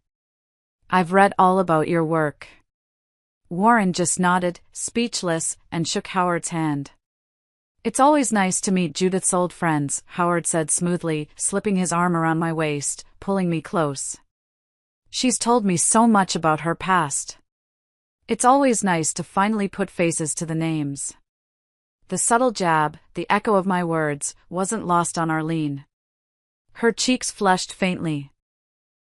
I've read all about your work." Warren just nodded, speechless, and shook Howard's hand. "It's always nice to meet Judith's old friends," Howard said smoothly, slipping his arm around my waist, pulling me close. "She's told me so much about her past. It's always nice to finally put faces to the names." The subtle jab, the echo of my words, wasn't lost on Arlene. Her cheeks flushed faintly.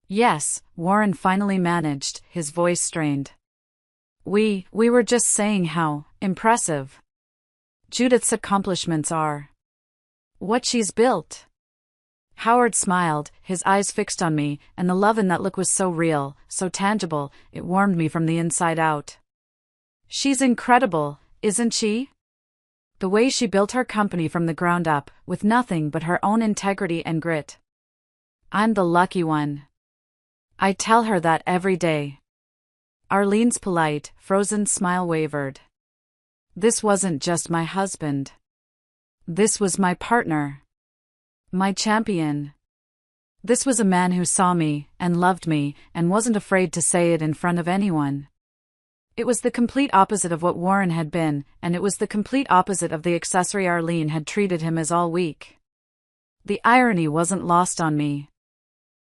"Yes," Warren finally managed, his voice strained. We were just saying how impressive Judith's accomplishments are. What she's built." Howard smiled, his eyes fixed on me, and the love in that look was so real, so tangible, it warmed me from the inside out. "She's incredible, isn't she? The way she built her company from the ground up, with nothing but her own integrity and grit. I'm the lucky one. I tell her that every day." Arlene's polite, frozen smile wavered. "This wasn't just my husband. This was my partner. My champion. This was a man who saw me, and loved me, and wasn't afraid to say it in front of anyone." It was the complete opposite of what Warren had been, and it was the complete opposite of the accessory Arlene had treated him as all weak. The irony wasn't lost on me.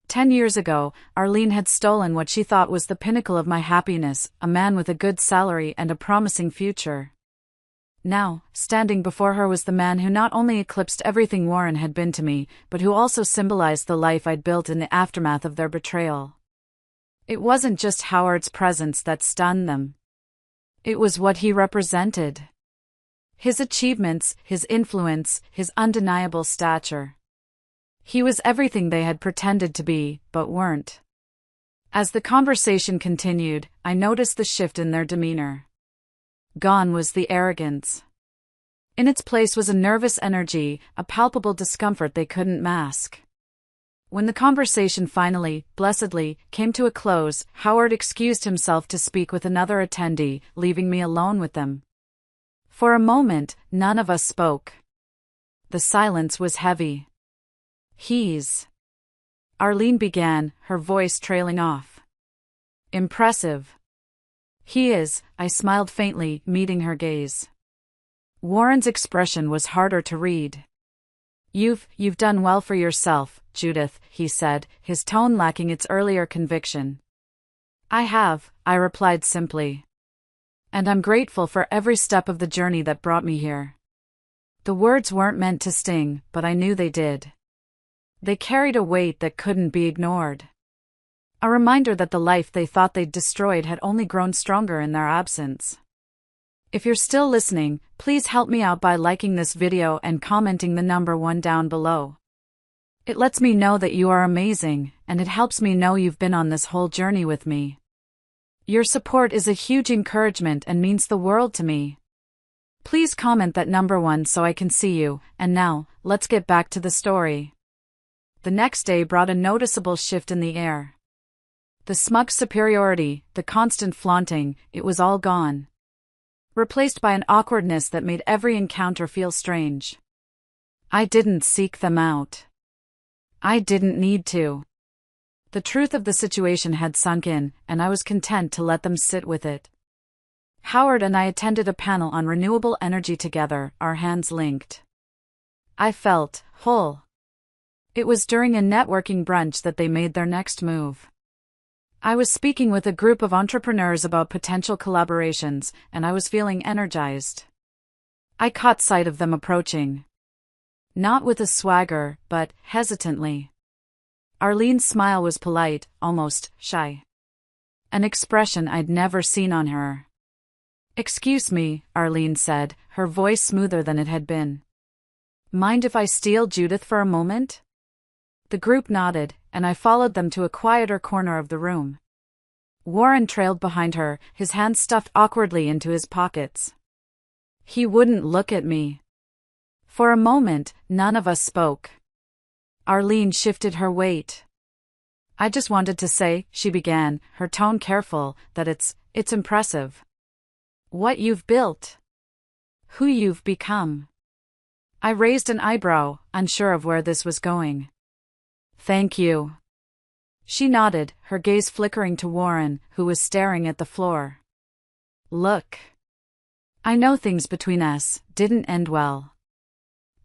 10 years ago, Arlene had stolen what she thought was the pinnacle of my happiness, a man with a good salary and a promising future. Now, standing before her was the man who not only eclipsed everything Warren had been to me, but who also symbolized the life I'd built in the aftermath of their betrayal. It wasn't just Howard's presence that stunned them. It was what he represented. His achievements, his influence, his undeniable stature. He was everything they had pretended to be, but weren't. As the conversation continued, I noticed the shift in their demeanor. Gone was the arrogance. In its place was a nervous energy, a palpable discomfort they couldn't mask. When the conversation finally, blessedly, came to a close, Howard excused himself to speak with another attendee, leaving me alone with them. For a moment, none of us spoke. The silence was heavy. Arlene began, her voice trailing off. "Impressive." "He is," I smiled faintly, meeting her gaze. Warren's expression was harder to read. You've done well for yourself, Judith," he said, his tone lacking its earlier conviction. "I have," I replied simply. "And I'm grateful for every step of the journey that brought me here." The words weren't meant to sting, but I knew they did. They carried a weight that couldn't be ignored. A reminder that the life they thought they'd destroyed had only grown stronger in their absence. If you're still listening, please help me out by liking this video and commenting the number 1 down below. It lets me know that you are amazing, and it helps me know you've been on this whole journey with me. Your support is a huge encouragement and means the world to me. Please comment that number 1 so I can see you, and now, let's get back to the story. The next day brought a noticeable shift in the air. The smug superiority, the constant flaunting, it was all gone. Replaced by an awkwardness that made every encounter feel strange. I didn't seek them out. I didn't need to. The truth of the situation had sunk in, and I was content to let them sit with it. Howard and I attended a panel on renewable energy together, our hands linked. I felt whole. It was during a networking brunch that they made their next move. I was speaking with a group of entrepreneurs about potential collaborations, and I was feeling energized. I caught sight of them approaching. Not with a swagger, but hesitantly. Arlene's smile was polite, almost shy. An expression I'd never seen on her. "Excuse me," Arlene said, her voice smoother than it had been. "Mind if I steal Judith for a moment?" The group nodded, and I followed them to a quieter corner of the room. Warren trailed behind her, his hands stuffed awkwardly into his pockets. He wouldn't look at me. For a moment, none of us spoke. Arlene shifted her weight. "I just wanted to say," she began, her tone careful, "that it's impressive. What you've built. Who you've become." I raised an eyebrow, unsure of where this was going. "Thank you." She nodded, her gaze flickering to Warren, who was staring at the floor. "Look. I know things between us didn't end well."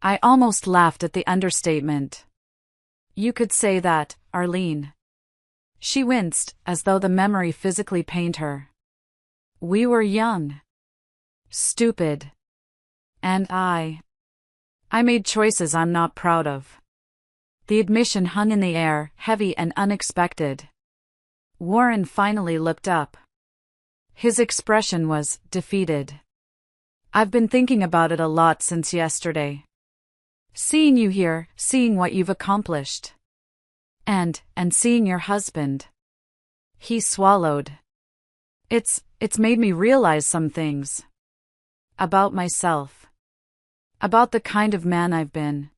I almost laughed at the understatement. "You could say that, Arlene." She winced, as though the memory physically pained her. "We were young. Stupid. And I made choices I'm not proud of." The admission hung in the air, heavy and unexpected. Warren finally looked up. His expression was defeated. "I've been thinking about it a lot since yesterday. Seeing you here, seeing what you've accomplished. And seeing your husband." He swallowed. It's made me realize some things. About myself. About the kind of man I've been."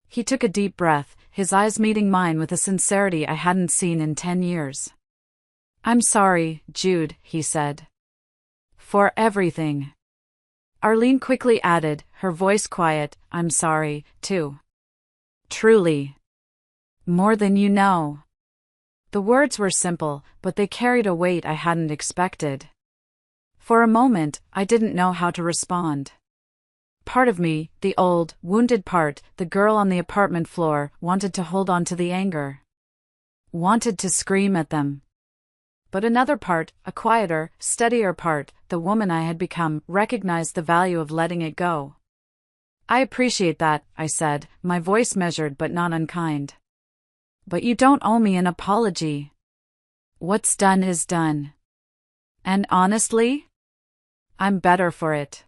He took a deep breath, his eyes meeting mine with a sincerity I hadn't seen in 10 years. "I'm sorry, Jude," he said. "For everything." Arlene quickly added, her voice quiet, "I'm sorry, too. Truly. More than you know." The words were simple, but they carried a weight I hadn't expected. For a moment, I didn't know how to respond. Part of me, the old, wounded part, the girl on the apartment floor, wanted to hold on to the anger. Wanted to scream at them. But another part, a quieter, steadier part, the woman I had become, recognized the value of letting it go. "I appreciate that," I said, my voice measured but not unkind. "But you don't owe me an apology. What's done is done. And honestly, I'm better for it."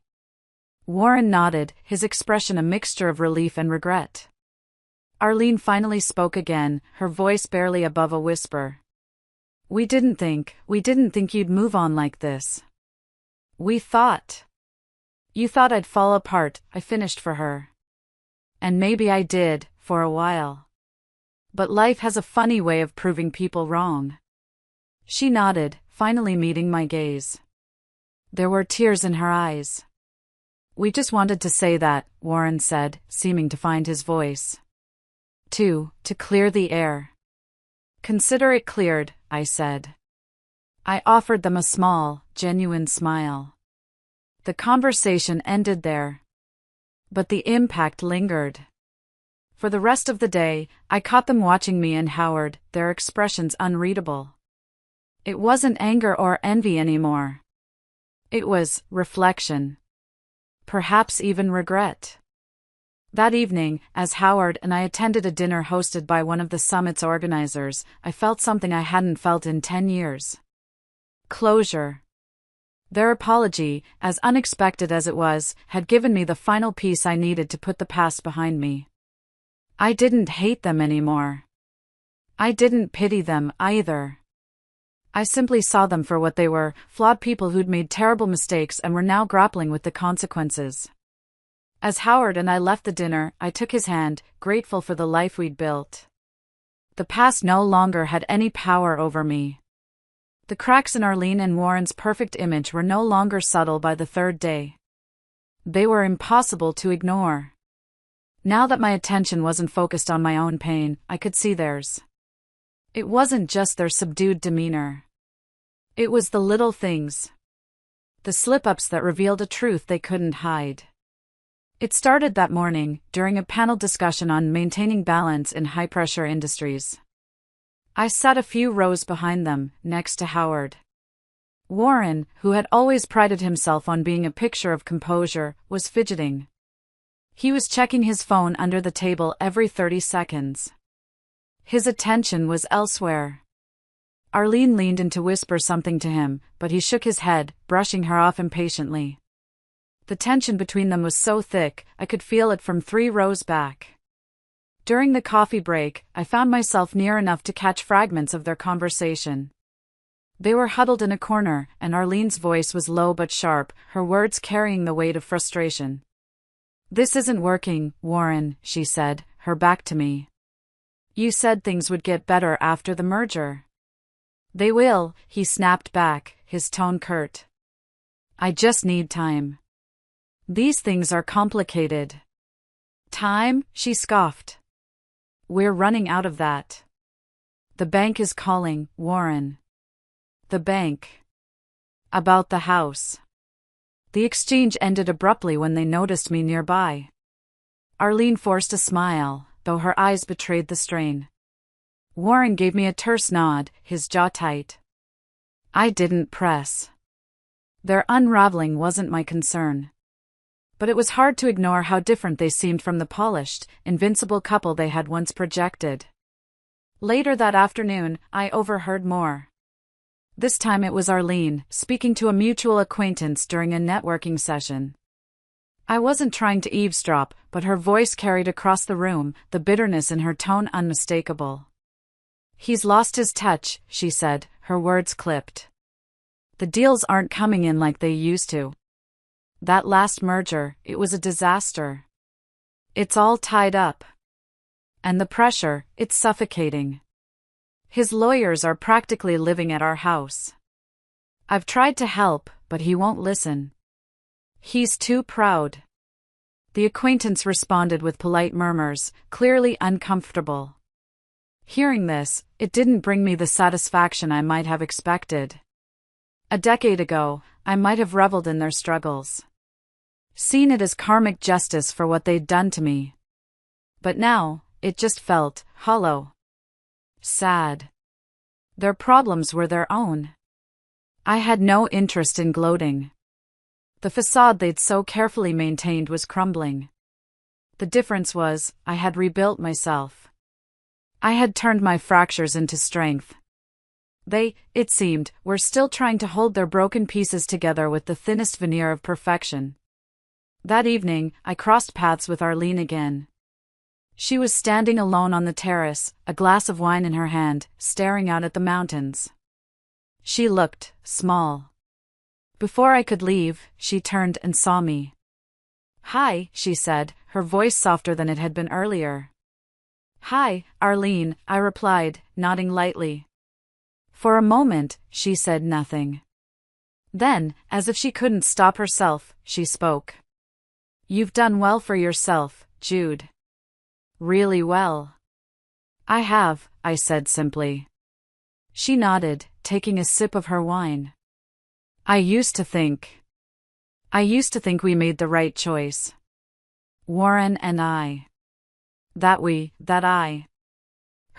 Warren nodded, his expression a mixture of relief and regret. Arlene finally spoke again, her voice barely above a whisper. We didn't think you'd move on like this. We thought. You thought I'd fall apart," I finished for her. "And maybe I did, for a while. But life has a funny way of proving people wrong." She nodded, finally meeting my gaze. There were tears in her eyes. "We just wanted to say that," Warren said, seeming to find his voice. To clear the air." "Consider it cleared," I said. I offered them a small, genuine smile. The conversation ended there. But the impact lingered. For the rest of the day, I caught them watching me and Howard, their expressions unreadable. It wasn't anger or envy anymore. It was reflection. Perhaps even regret. That evening, as Howard and I attended a dinner hosted by one of the summit's organizers, I felt something I hadn't felt in 10 years. Closure. Their apology, as unexpected as it was, had given me the final piece I needed to put the past behind me. I didn't hate them anymore. I didn't pity them either. I simply saw them for what they were, flawed people who'd made terrible mistakes and were now grappling with the consequences. As Howard and I left the dinner, I took his hand, grateful for the life we'd built. The past no longer had any power over me. The cracks in Arlene and Warren's perfect image were no longer subtle by the third day. They were impossible to ignore. Now that my attention wasn't focused on my own pain, I could see theirs. It wasn't just their subdued demeanor. It was the little things. The slip-ups that revealed a truth they couldn't hide. It started that morning, during a panel discussion on maintaining balance in high-pressure industries. I sat a few rows behind them, next to Howard. Warren, who had always prided himself on being a picture of composure, was fidgeting. He was checking his phone under the table every 30 seconds. His attention was elsewhere. Arlene leaned in to whisper something to him, but he shook his head, brushing her off impatiently. The tension between them was so thick, I could feel it from 3 rows back. During the coffee break, I found myself near enough to catch fragments of their conversation. They were huddled in a corner, and Arlene's voice was low but sharp, her words carrying the weight of frustration. "This isn't working, Warren," she said, her back to me. "You said things would get better after the merger." "They will," he snapped back, his tone curt. "I just need time. These things are complicated." "Time?" she scoffed. "We're running out of that. The bank is calling, Warren." "The bank?" "About the house." The exchange ended abruptly when they noticed me nearby. Arlene forced a smile, though her eyes betrayed the strain. Warren gave me a terse nod, his jaw tight. I didn't press. Their unraveling wasn't my concern. But it was hard to ignore how different they seemed from the polished, invincible couple they had once projected. Later that afternoon, I overheard more. This time it was Arlene, speaking to a mutual acquaintance during a networking session. I wasn't trying to eavesdrop, but her voice carried across the room, the bitterness in her tone unmistakable. "He's lost his touch," she said, her words clipped. "The deals aren't coming in like they used to. That last merger, it was a disaster. It's all tied up. And the pressure, it's suffocating. His lawyers are practically living at our house. I've tried to help, but he won't listen. He's too proud." The acquaintance responded with polite murmurs, clearly uncomfortable. Hearing this, it didn't bring me the satisfaction I might have expected. A decade ago, I might have reveled in their struggles, seen it as karmic justice for what they'd done to me. But now, it just felt hollow. Sad. Their problems were their own. I had no interest in gloating. The facade they'd so carefully maintained was crumbling. The difference was, I had rebuilt myself. I had turned my fractures into strength. They, it seemed, were still trying to hold their broken pieces together with the thinnest veneer of perfection. That evening, I crossed paths with Arlene again. She was standing alone on the terrace, a glass of wine in her hand, staring out at the mountains. She looked small. Before I could leave, she turned and saw me. "Hi," she said, her voice softer than it had been earlier. "Hi, Arlene," I replied, nodding lightly. For a moment, she said nothing. Then, as if she couldn't stop herself, she spoke. "You've done well for yourself, Jude." "Really well." "I have," I said simply. She nodded, taking a sip of her wine. I used to think we made the right choice. Warren and I. That I.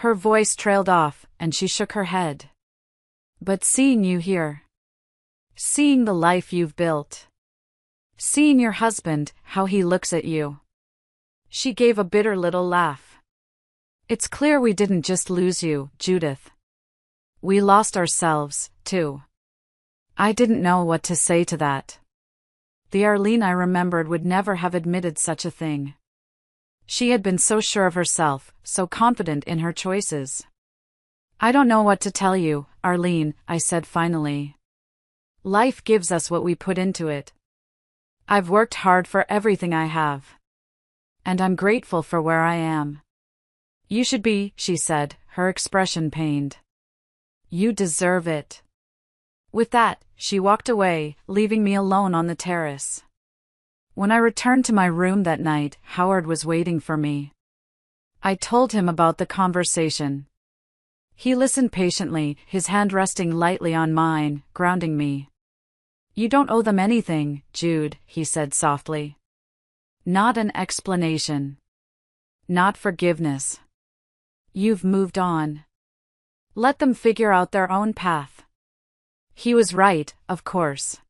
Her voice trailed off, and she shook her head. "But seeing you here. Seeing the life you've built. Seeing your husband, how he looks at you." She gave a bitter little laugh. "It's clear we didn't just lose you, Judith. We lost ourselves, too." I didn't know what to say to that. The Arlene I remembered would never have admitted such a thing. She had been so sure of herself, so confident in her choices. "I don't know what to tell you, Arlene," I said finally. "Life gives us what we put into it. I've worked hard for everything I have. And I'm grateful for where I am." "You should be," she said, her expression pained. "You deserve it." With that, she walked away, leaving me alone on the terrace. When I returned to my room that night, Howard was waiting for me. I told him about the conversation. He listened patiently, his hand resting lightly on mine, grounding me. "You don't owe them anything, Jude," he said softly. "Not an explanation. Not forgiveness. You've moved on. Let them figure out their own path." He was right, of course.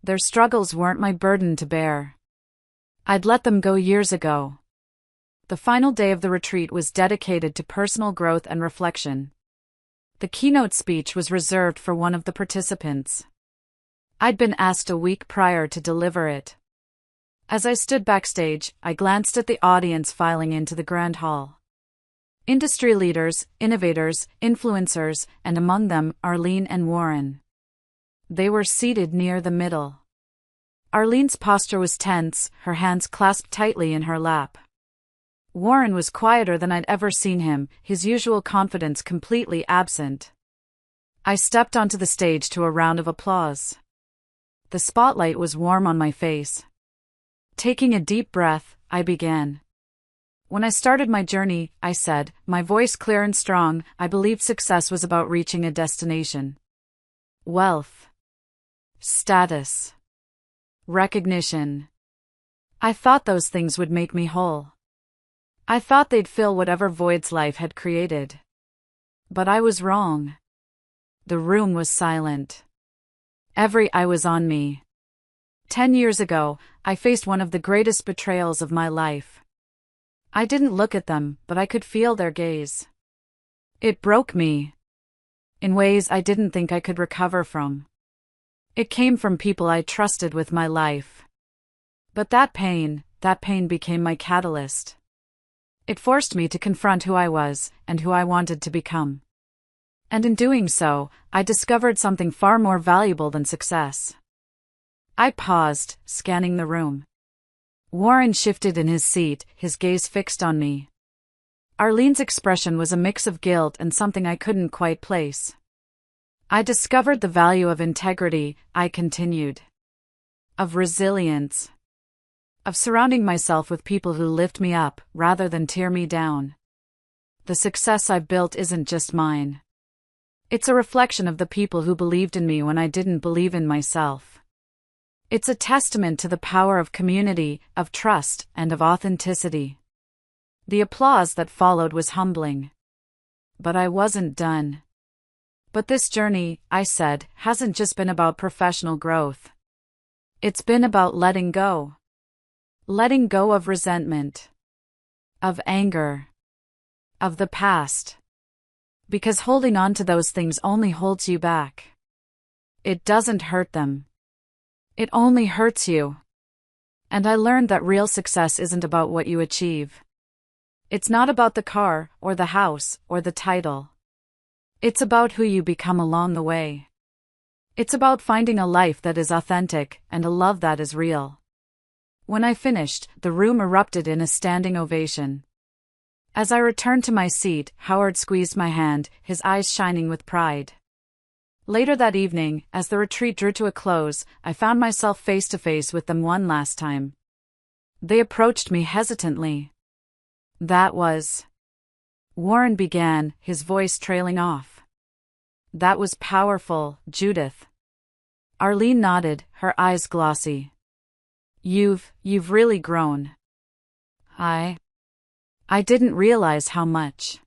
Their struggles weren't my burden to bear. I'd let them go years ago. The final day of the retreat was dedicated to personal growth and reflection. The keynote speech was reserved for one of the participants. I'd been asked a week prior to deliver it. As I stood backstage, I glanced at the audience filing into the grand hall. Industry leaders, innovators, influencers, and among them, Arlene and Warren. They were seated near the middle. Arlene's posture was tense, her hands clasped tightly in her lap. Warren was quieter than I'd ever seen him, his usual confidence completely absent. I stepped onto the stage to a round of applause. The spotlight was warm on my face. Taking a deep breath, I began. "When I started my journey," I said, my voice clear and strong, "I believed success was about reaching a destination. Wealth. Status. Recognition. I thought those things would make me whole. I thought they'd fill whatever voids life had created. But I was wrong." The room was silent. Every eye was on me. 10 years ago, I faced one of the greatest betrayals of my life. I didn't look at them, but I could feel their gaze. It broke me. In ways I didn't think I could recover from. It came from people I trusted with my life. But that pain became my catalyst. It forced me to confront who I was, and who I wanted to become. And in doing so, I discovered something far more valuable than success. I paused, scanning the room. Warren shifted in his seat, his gaze fixed on me. Arlene's expression was a mix of guilt and something I couldn't quite place. I discovered the value of integrity, I continued. Of resilience. Of surrounding myself with people who lift me up, rather than tear me down. The success I've built isn't just mine. It's a reflection of the people who believed in me when I didn't believe in myself. It's a testament to the power of community, of trust, and of authenticity. The applause that followed was humbling. But I wasn't done. "But this journey," I said, "hasn't just been about professional growth. It's been about letting go. Letting go of resentment. Of anger. Of the past. Because holding on to those things only holds you back. It doesn't hurt them. It only hurts you." And I learned that real success isn't about what you achieve. It's not about the car, or the house, or the title. It's about who you become along the way. It's about finding a life that is authentic, and a love that is real. When I finished, the room erupted in a standing ovation. As I returned to my seat, Howard squeezed my hand, his eyes shining with pride. Later that evening, as the retreat drew to a close, I found myself face to face with them one last time. They approached me hesitantly. "That was..." Warren began, his voice trailing off. "That was powerful, Judith." Arlene nodded, her eyes glossy. You've really grown." I didn't realize how much."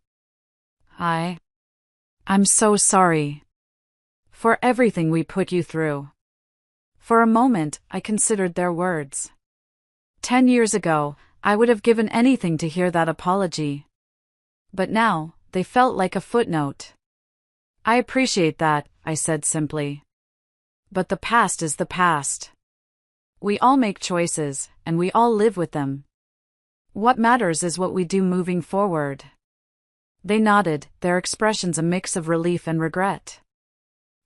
I'm so sorry. For everything we put you through." For a moment, I considered their words. 10 years ago, I would have given anything to hear that apology. But now, they felt like a footnote. "I appreciate that," I said simply. "But the past is the past. We all make choices, and we all live with them. What matters is what we do moving forward." They nodded, their expressions a mix of relief and regret.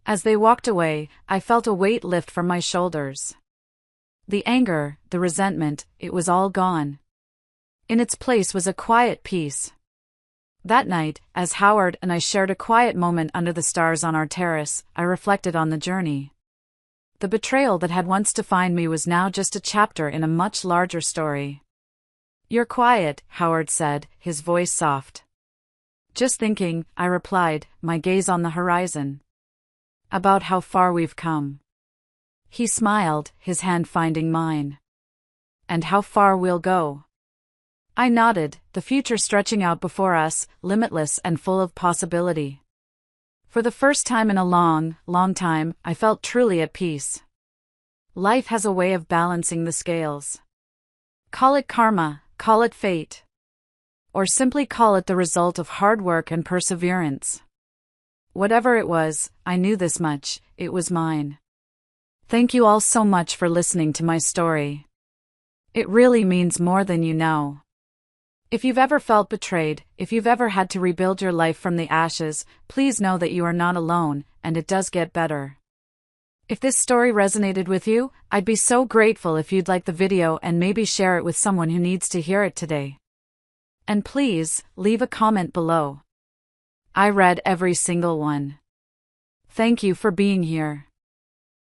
As they walked away, I felt a weight lift from my shoulders. The anger, the resentment, it was all gone. In its place was a quiet peace. That night, as Howard and I shared a quiet moment under the stars on our terrace, I reflected on the journey. The betrayal that had once defined me was now just a chapter in a much larger story. "You're quiet," Howard said, his voice soft. Just thinking, I replied, my gaze on the horizon. About how far we've come. He smiled, his hand finding mine. And how far we'll go. I nodded, the future stretching out before us, limitless and full of possibility. For the first time in a long, long time, I felt truly at peace. Life has a way of balancing the scales. Call it karma, call it fate. Or simply call it the result of hard work and perseverance. Whatever it was, I knew this much, it was mine. Thank you all so much for listening to my story. It really means more than you know. If you've ever felt betrayed, if you've ever had to rebuild your life from the ashes, please know that you are not alone, and it does get better. If this story resonated with you, I'd be so grateful if you'd like the video and maybe share it with someone who needs to hear it today. And please, leave a comment below. I read every single one. Thank you for being here.